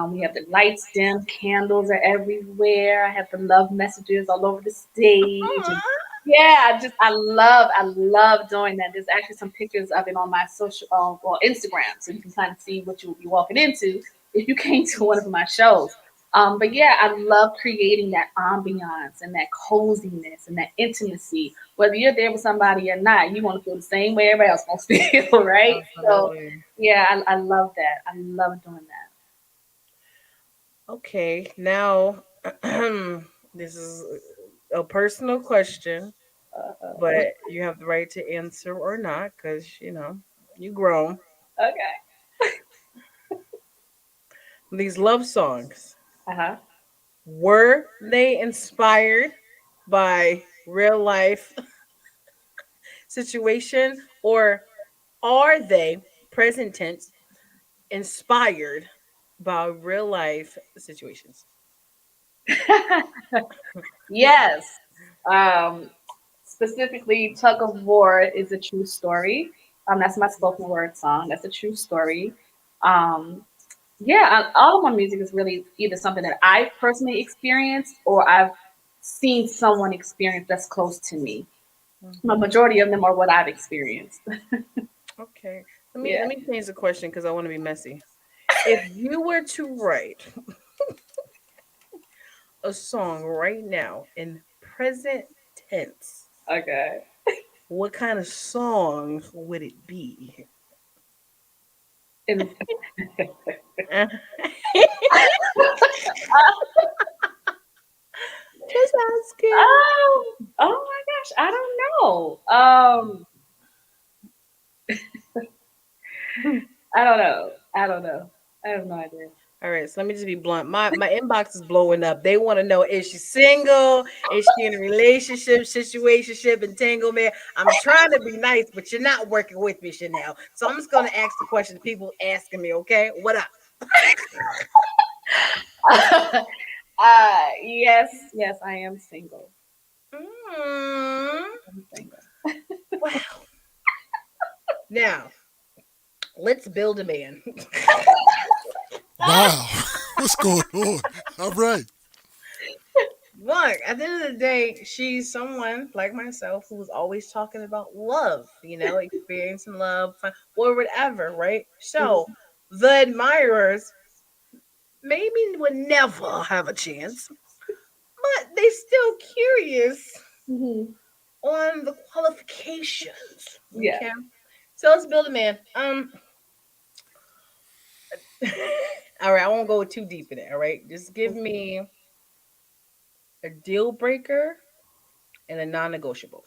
We have the lights dim, candles are everywhere. I have the love messages all over the stage, and Aw. yeah, I love doing that. There's actually some pictures of it on my social, well, Instagram, so you can kind of see what you will be walking into if you came to one of my shows. But yeah, I love creating that ambiance and that coziness and that intimacy. Whether you're there with somebody or not, you want to feel the same way everybody else wants to feel, right? So Absolutely. yeah, I love that. I love doing Okay, now this is a personal question, that. but you have the right to answer or not because you grown. Okay. These love songs, Uh huh. were they inspired by real life situation, or are they present tense inspired by real life situations? Yes. Um, Specifically, Tug of War is a true story. That's my spoken word song. That's a true story. Um, yeah, all of my music is really either something that I personally experienced or I've seen someone experience that's close to me. The Mhm. majority of them are what I've experienced. Okay, let me Yeah. let me change the question because I want to be messy. If you were to write a song right now in present tense, Okay. what kind of song would it be? And, Just asking. oh, oh my gosh, I don't know. I don't know. I don't know. I have no idea. All right, so let me just be blunt. My inbox is blowing up. They want to know, is she single? Is she in a relationship, situationship, entanglement? I'm trying to be nice, but you're not working with me, Chanel. So I'm just gonna ask the question people asking me, okay? What up? Yes, yes, I am single. Mm, I'm single. wow. Now, let's build a man. Wow. What's going on? All right. Look, at the end of the day, she's someone like myself who's always talking about love, experiencing love, or whatever, right? So the admirers maybe would never have a chance, but they still curious Hmm. on the qualifications. Yeah, Okay. So let's build a man. All right, I won't go too deep in it, all right? Just give me a deal breaker and a non-negotiable.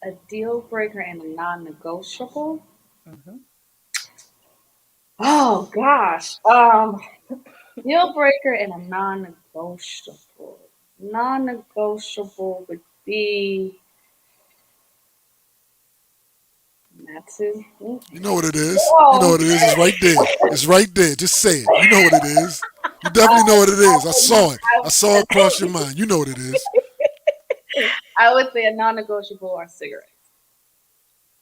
a deal breaker and a non-negotiable. Hmm. Oh gosh. Deal breaker and a non-negotiable. Non-negotiable would be Natsu. You know what it is. You know Whoa. what it is. It's right there. It's right there. Just say it. You know what it is. You definitely know what it is. I saw it. I saw it cross your mind. You know what it is. I would say a non-negotiable are cigarettes.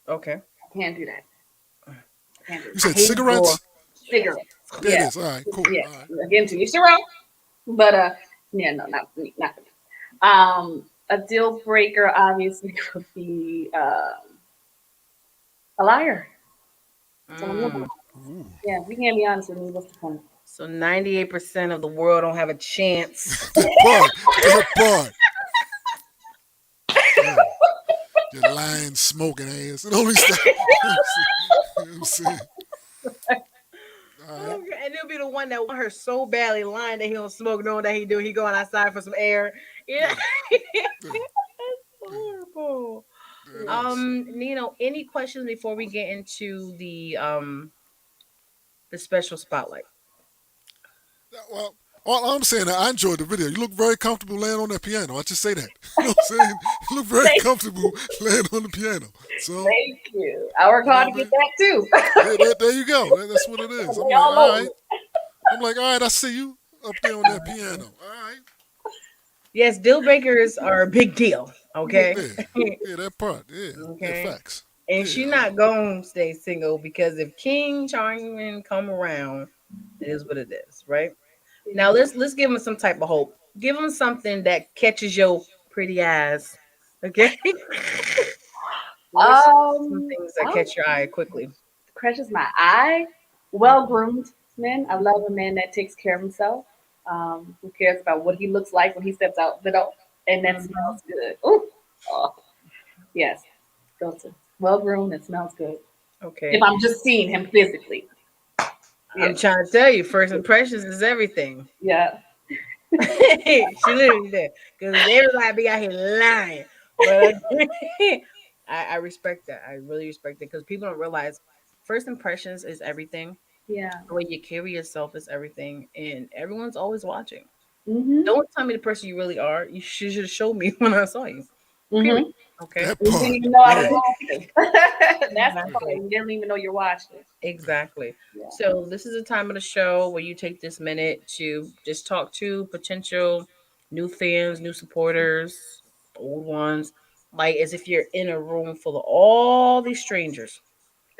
Okay. I can't do that. I can't do You I said that. hate door. cigarettes? Yes. Cigarettes. There it Yeah. is. All right, cool. Yeah. All right. Again, to each their own. But yeah, no, not for me. Not for me. A deal breaker obviously would be a liar. So I'm not. Mm. Ooh. Yeah, if you can't be honest with me, what's the point? So 98% of the world don't have a chance. That part. That part. Yeah. Your lying, smoking ass. It only stop. You know what I'm saying? All right. Okay, and it'll be the one that want her so badly lying that he don't smoke, knowing that he do. He going outside for some air. Yeah. Yeah. Yeah. Yeah. Horrible. There it is. Nino, any questions before we get into the special spotlight? Yeah, well, all I'm saying, I enjoyed the video. You look very comfortable laying on that piano. I just say that. You know what I'm saying? You look very Thank, comfortable laying on the piano. So, thank you. I work you know hard what to I get mean? that too. There you go. That's what it is. I'm Lay like, all all over right. it. I'm like, all right, I see you up there on that piano. All right. Yes, deal breakers are a big deal. Okay. Yeah, yeah, that part. Yeah, yeah, Okay. facts. And Yeah, she not gonna stay single because if King Charming come around, it is what it is, right? Now let's give him some type of hope. Give him something that catches your pretty eyes. Okay. What's some Um, things that um, catch your eye quickly? Catches my eye. Well groomed men. I love a man that takes care of himself. Who cares about what he looks like when he steps out the door, and that Mhm. smells good. Ooh, oh, yes, go to well groomed and smells good. If Okay. I'm just seeing him physically, I'm yeah, trying to tell you, first impressions is everything. yeah, She literally did. Because everybody be out here lying. But I respect that. I really respect it because people don't realize first impressions is everything. yeah. The way you carry yourself is everything. And everyone's always watching. Mhm, Don't tell me the person you really are. You should have showed me when I saw you. Period. mhm. Okay. that You didn't part. even know I was Yeah, watching. That's the part. Exactly. You didn't even know you're watching. Exactly. Yeah. So this is a time of the show where you take this minute to just talk to potential new fans, new supporters, old ones, like as if you're in a room full of all these strangers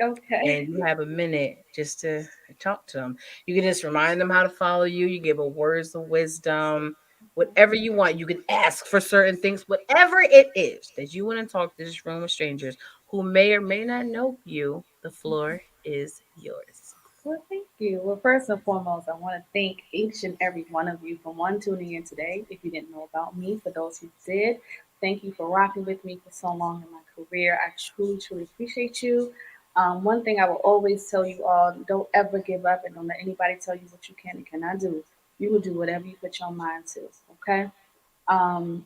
Okay. and you have a minute just to talk to them. You can just remind them how to follow you. You give a words of wisdom, whatever you want. You can ask for certain things, whatever it is that you want to talk to this room of strangers who may or may not know you. The floor is yours. Well, thank you. Well, first and foremost, I want to thank each and every one of you for one tuning in today. If you didn't know about me, for those who did, thank you for rocking with me for so long in my career. I truly, truly appreciate you. One thing I will always tell you all: don't ever give up, and don't let anybody tell you what you can and cannot do. You will do whatever you put your mind to. Okay.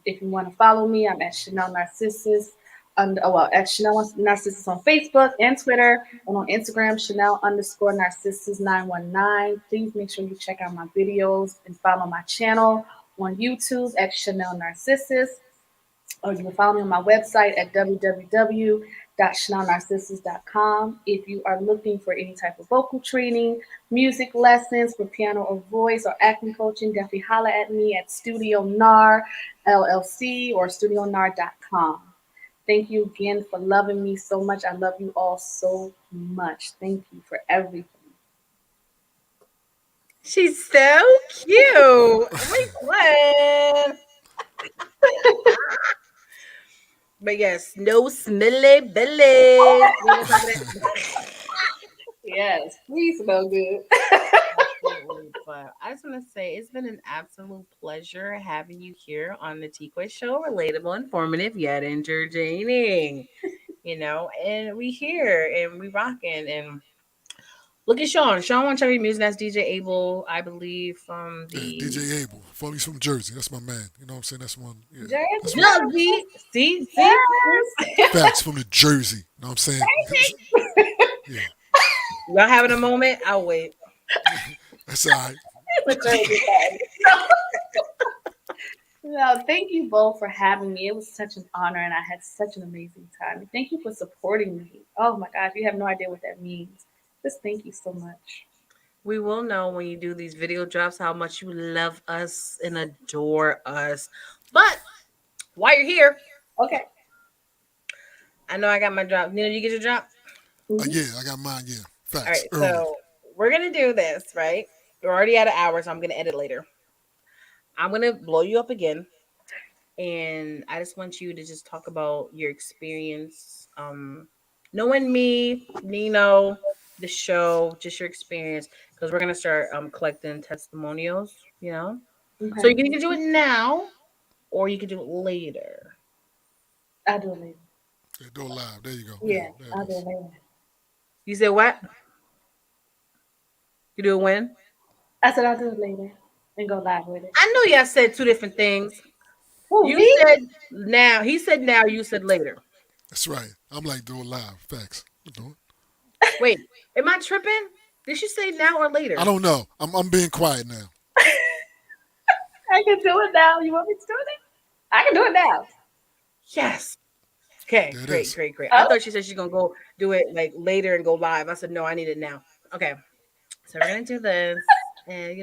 If you want to follow me, I'm at Chanel Narcissus. At Chanel Narcissus on Facebook and Twitter, and on Instagram, Chanel underscore Narcissus 919. Please make sure you check out my videos and follow my channel on YouTube at Chanel Narcissus, or you can follow me on my website at www.chanelnarcissus.com. If you are looking for any type of vocal training, music lessons for piano or voice, or acting coaching, definitely holla at me at Studio Nar LLC or studionar.com. Thank you again for loving me so much. I love you all so much. Thank you for everything. She's so cute. Wait, what? But yes, no smelly bellies. We're on top of that. Yes, please smell good. Absolutely. But I just want to say it's been an absolute pleasure having you here on the TQuest show. Relatable, informative, yet entertaining. And we here and we rocking. And look at Sean. Sean wants to music. That's DJ Abel, I believe, from yeah. the DJ Abel, he's from Jersey. That's my man. You know what I'm saying? That's one. Yeah, Jersey that's one. Jersey. See? girls. Facts from the Jersey. You know what I'm saying? Yeah, Y'all having a moment? I'll wait. that's all right. It's a Jersey thing. No, thank you both for having me. It was such an honor, and I had such an amazing time. And thank you for supporting me. Oh my gosh, you have no idea what that means. Just thank you so much. We will know when you do these video drops how much you love us and adore us. But while you're here, Okay. I know I got my drop. Nina, you get your drop? Hmm. Yeah, I got mine. Yeah, All facts right, early. so we're gonna do this, right? We're already at an hour, so I'm gonna edit later. I'm gonna blow you up again, and I just want you to just talk about your experience, knowing me, Nino, the show, just your experience, because we're gonna start collecting testimonials. So Okay. you can do it now, or you can do it later. I'll do it later. Yeah, do it live. There you go. Yeah, Yeah, there it I'll do is. it later. You said what? You do it when? I said I'll do it later and go live with it. I know y'all said two different things. Who, You me? said now. He said now. You said later. That's right. I'm like, do it live. Facts. Do it. Wait, am I tripping? Did she say now or I later? don't know. I'm being quiet now. I can do it now. You want me to do it? I can do it now. Yes. Okay, There it great, is. great, great. I Oh, thought she said she's gonna go do it like later and go live. I said no, I need it now. Okay, so we're gonna do this, and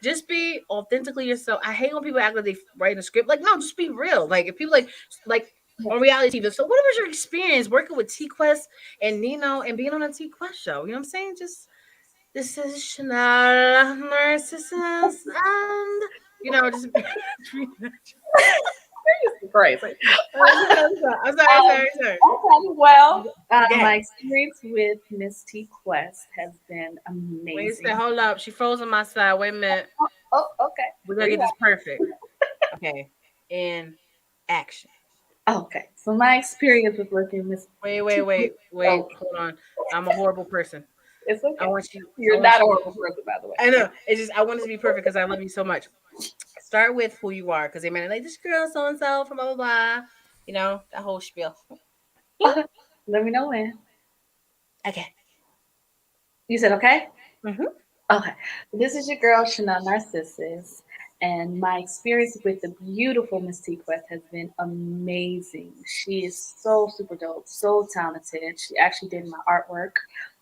just be authentically yourself. I hate when people act like they write a script. Like, no, just be real. Like, if people like on reality TV. So, what was your experience working with TQuest and Nino and being on a TQuest show? You know what I'm saying? Just this is Chanel Narcissus, and just Crazy. I'm sorry. Okay, well, my Again, experience with Miss T Quest has been wait a second, amazing. hold up. She froze on my side. Wait a minute. Oh, okay. We're gonna get Relax. this perfect. Okay. In action. Okay, so my experience with working with Miss T Quest. Wait. Oh, Hold on. I'm a horrible person. it's I okay. want you. I You're want not a you. horrible person, by the way. I know. It's just I want it to be perfect because I love you so much. Start with who you are because they might like this girl so and so from blah blah blah. That whole spiel. Okay, let me know when. Okay. You said okay? Mm-hmm. Okay. This is your girl, Chanel Narcissus. And my experience with the beautiful Miss T Quest has been amazing. She is so super dope, so talented. She actually did my artwork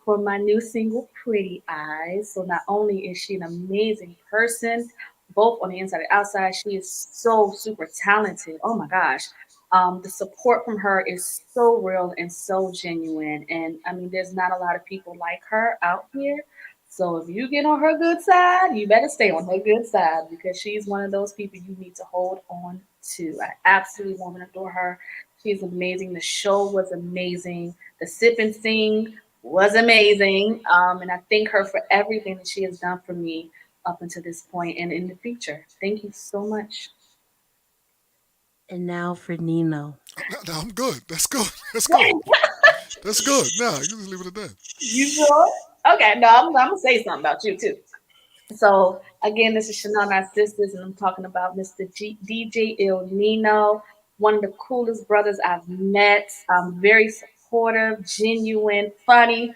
for my new single, Pretty Eyes. So not only is she an amazing person, both on the inside and outside, she is so super talented. Oh my gosh. The support from her is so real and so genuine. And I mean, there's not a lot of people like her out here. So if you get on her good side, you better stay on her good side because she's one of those people you need to hold on to. I absolutely love and adore her. She's amazing. The show was amazing. The sip and sing was amazing. And I thank her for everything that she has done for me up until this point and in the future. Thank you so much. And now for Nino. No, I'm good. That's good. That's good. That's good. Nah, you can just leave it at that. You sure? Okay, no, I'm gonna say something about you too. So again, this is Chanel Narcissus, and I'm talking about Mr. DJ Il Nino, one of the coolest brothers I've met. Very supportive, genuine, funny.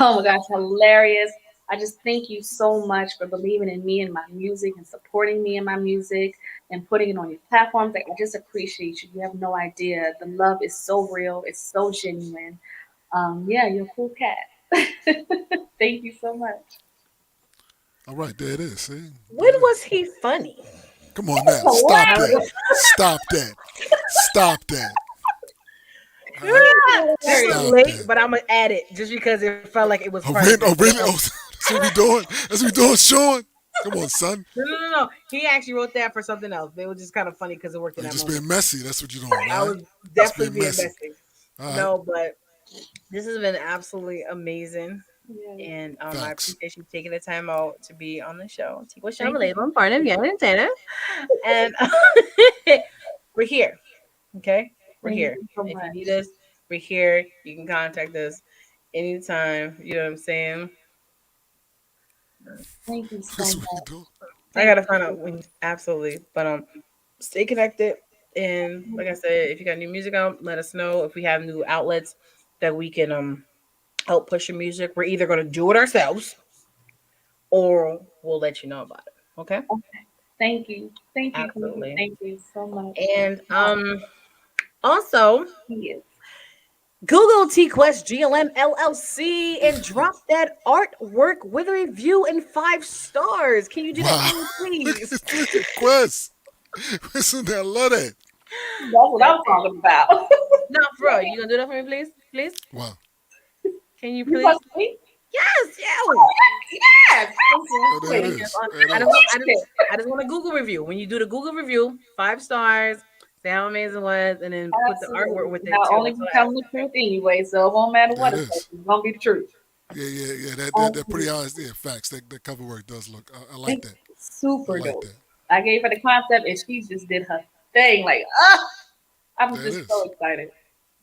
Oh my gosh, hilarious. I just thank you so much for believing in me and my music and supporting me and my music and putting it on your platforms. Like, I just appreciate you. You have no idea. The love is so real. It's so genuine. Yeah, you're a cool cat. Thank you so much. All right, there it is. See? There When it was is. he funny? Come on now. Stop I that. Hilarious. was, Stop that. Stop that. All right? this was Stop late, that. but I'm gonna add it just because it felt like it was Oh, part of really? it. Oh, But really? Oh, that's what we doing? That's what we doing, Sean? Come on, son. no. He actually wrote that for something else. It was just kind of funny because it worked Oh, in you that just moment. being messy. That's what you're doing, I all right? was Just definitely being being messy. messy. All right. No, but this has been absolutely amazing. Yes. And I Facts. appreciate you taking the time out to be on the show. Tico Thank you. Chevrolet, I'm part of Young Entertainer. And we're here. Okay? We're Thank here. you so If you need much. us, we're here. You can contact us anytime. You know what I'm saying? Thank you so That's what we much. doing. I Thank gotta find out when absolutely. But stay connected. And you. like I said, if you got new music out, let us know. If we have new outlets that we can help push your music, we're either gonna do it ourselves or we'll let you know about it. Okay? Thank you. Thank you. Thank you. Absolutely. Thank you so much. And Wow. also He is. Google TQuestGLM LLC and drop that artwork with a review and 5 stars. Can you do that Wow. for me, look please? at look at Quest. Listen, I love that. That's what That's I'm it. talking about. No, bro, you gonna do that for me, please? Please? Wow. Can you You please? talking to me? Yes, Oh, you. yes. Oh, there it Thank Absolutely. you. is. There it I just want, is. I just want a Google review. When you do the Google review, 5 stars, say how amazing it was, and then put the artwork Absolutely. with And it I'll too. only That's be all I ask. telling the truth anyway, so it won't matter There what it it says. is. It's gonna be the truth. Yeah. That pretty Absolutely. honest. Yeah, facts. That cover work does look. I like It's that. I super like dope. that. I gave her the concept and she just did her thing. Like, I'm There it just so is. excited.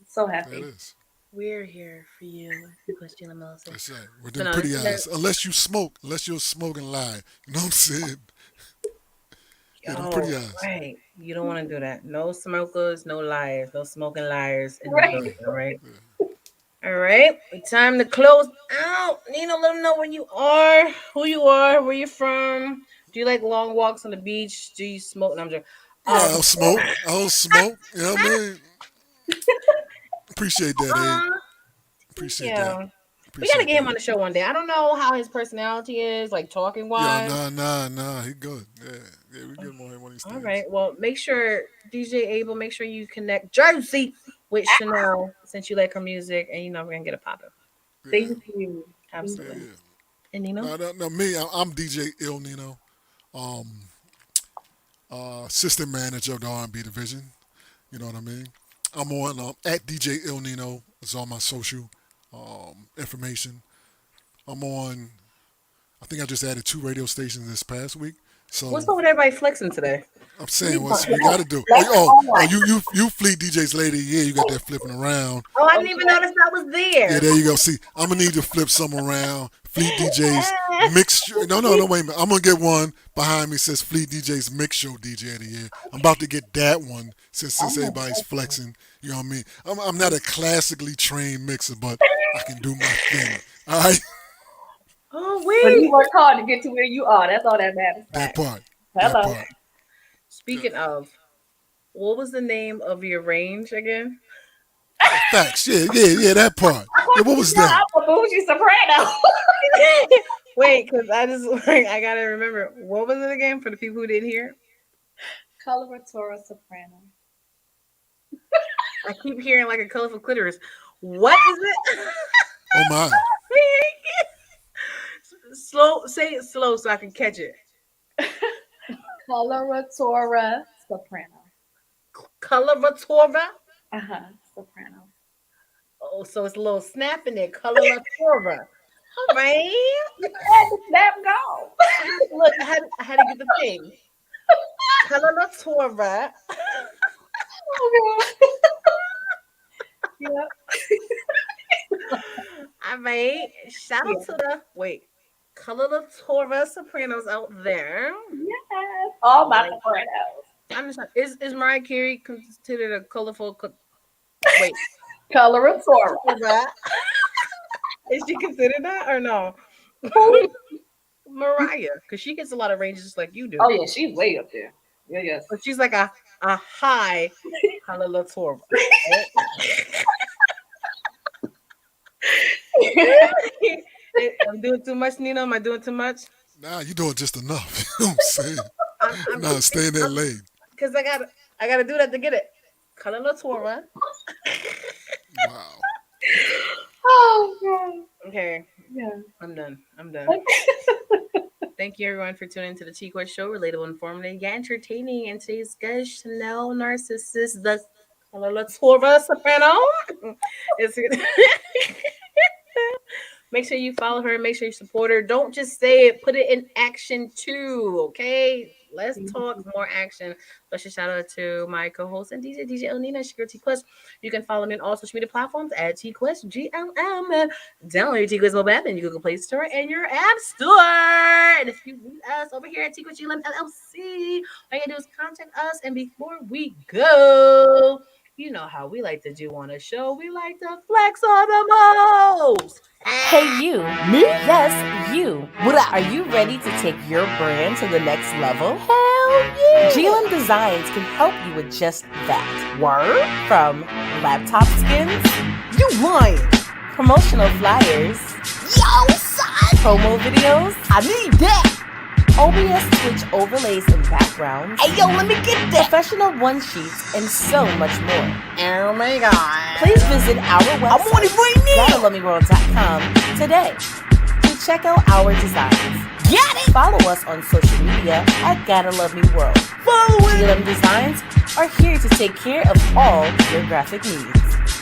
So There it happy. is. We're here for you, Question Melissa. That's right. With So them no, this pretty has been eyes. Unless you smoke. Unless you're smoking lie. You know what I'm saying? Yeah, them oh pretty eyes. right. You don't want to do that. No smokers, no liars, no smoking liars in the Right. building. All right. All right. Time to close out. Nina, let them know where you are, who you are, where you're from. Do you like long walks on the beach? Do you smoke? No, I'm joking. Yeah, Um, I'll smoke. I'll smoke. You know what I mean? Appreciate that, Abe. uh, thank Appreciate that. you. We gotta Appreciate get him that. on the show one day. I don't know how his personality is, like talking Yeah, wise. nah. He good. Yeah. We get him on here one of these All days. right. Well, make sure DJ Abel, make sure you connect Jersey with Chanel since you like her music, and we're gonna get a pop up. Yeah, Thank you. Thank yeah, Absolutely. you. yeah. And Nino, No, me. I'm DJ Il Nino, assistant manager of the R&B division. You know what I mean? I'm on at DJ Il Nino. It's all my social information. I'm on. I think I just added 2 radio stations this past week. what's So up with everybody flexing today? I'm We saying what we yeah, got to do. that's Oh, all. you fleet DJs lady. Yeah, you got that flipping around. Oh, I didn't even Okay. notice that was Yeah, there. there you go. See, I'm gonna need to flip some around. Fleet DJs mixture. No, wait a minute. I'm gonna get one behind me says Fleet DJs Mix Show DJ of the year. I'm about to get that one since Oh, everybody's flexing. You know what I mean? I'm not a classically trained mixer, but I can do my thing. All right, Oh but wait. you work hard to get to where you are. That's all that matters. that Right? part, that Hello. part. Yeah. Speaking of, what was the name of your range again? Oh, facts. Yeah, that part. Yeah, what was Yeah, that? I'm a bougie soprano. Wait, because I just like I gotta remember what was it again for the people who didn't hear. Coloratura soprano. I keep hearing like a colorful clitoris. What is it? Oh my. Slow, say it slow so I can catch it. Coloratura soprano. Coloratura. Soprano. Oh, so it's a little snap in there. Coloratura. All right. And let them go. Look, I had to get the thing. Coloratura. Yep. All right. Shout out to the Coloratura Sopranos out there. Yes. All my sopranos. I'm just is Mariah Carey considered a colorful? Wait, Coloratura. is she considered that or no? Mariah, because she gets a lot of ranges just like you do. Oh yeah, she's way up there. Yeah, yes. But she's like a high Coloratura. Right? I'm doing too much, Nina. Am I doing too much? Nah, you doing just enough. You know what I'm saying? I'm Nah, stay in that lane. because I gotta do that to get it. Coloratura. Wow. Oh god. Okay, Yeah. I'm done. Thank you everyone for tuning into the TQuest show. Relatable, informative, yet entertaining. And today's guest, Chanel Narcissus, the Coloratura Soprano. Is Make sure you follow her. Make sure you support her. Don't just say it. Put it in action too. Okay. Let's talk more action. Special shout out to my co-host and DJ El Nina, Sugar T-Quest. You can follow me on all social media platforms at TQuestGLM and download your TQuest mobile app in your Google Play Store and your App Store. And if you need us over here at TQuestGLM LLC, all you gotta do is contact us. And before we go, you know how we like to do on a show. We like to flex on the most. Hey, you. Me? Yes, you. What up? Are you ready to take your brand to the next level? Hell yeah. GLM Designs can help you with just that. Word? From laptop skins? You lying. Promotional flyers? Yo, son. Promo videos? I need that. OBS Twitch overlays and backgrounds. Hey, yo, let me get that. Professional one-sheets and so much more. Oh my God. Please visit our website, I'm on it right now. GottaLoveMeWorld.com today to check out our designs. Get it. Follow us on social media at Gotta Love Me World. Follow it. GLM Designs are here to take care of all your graphic needs.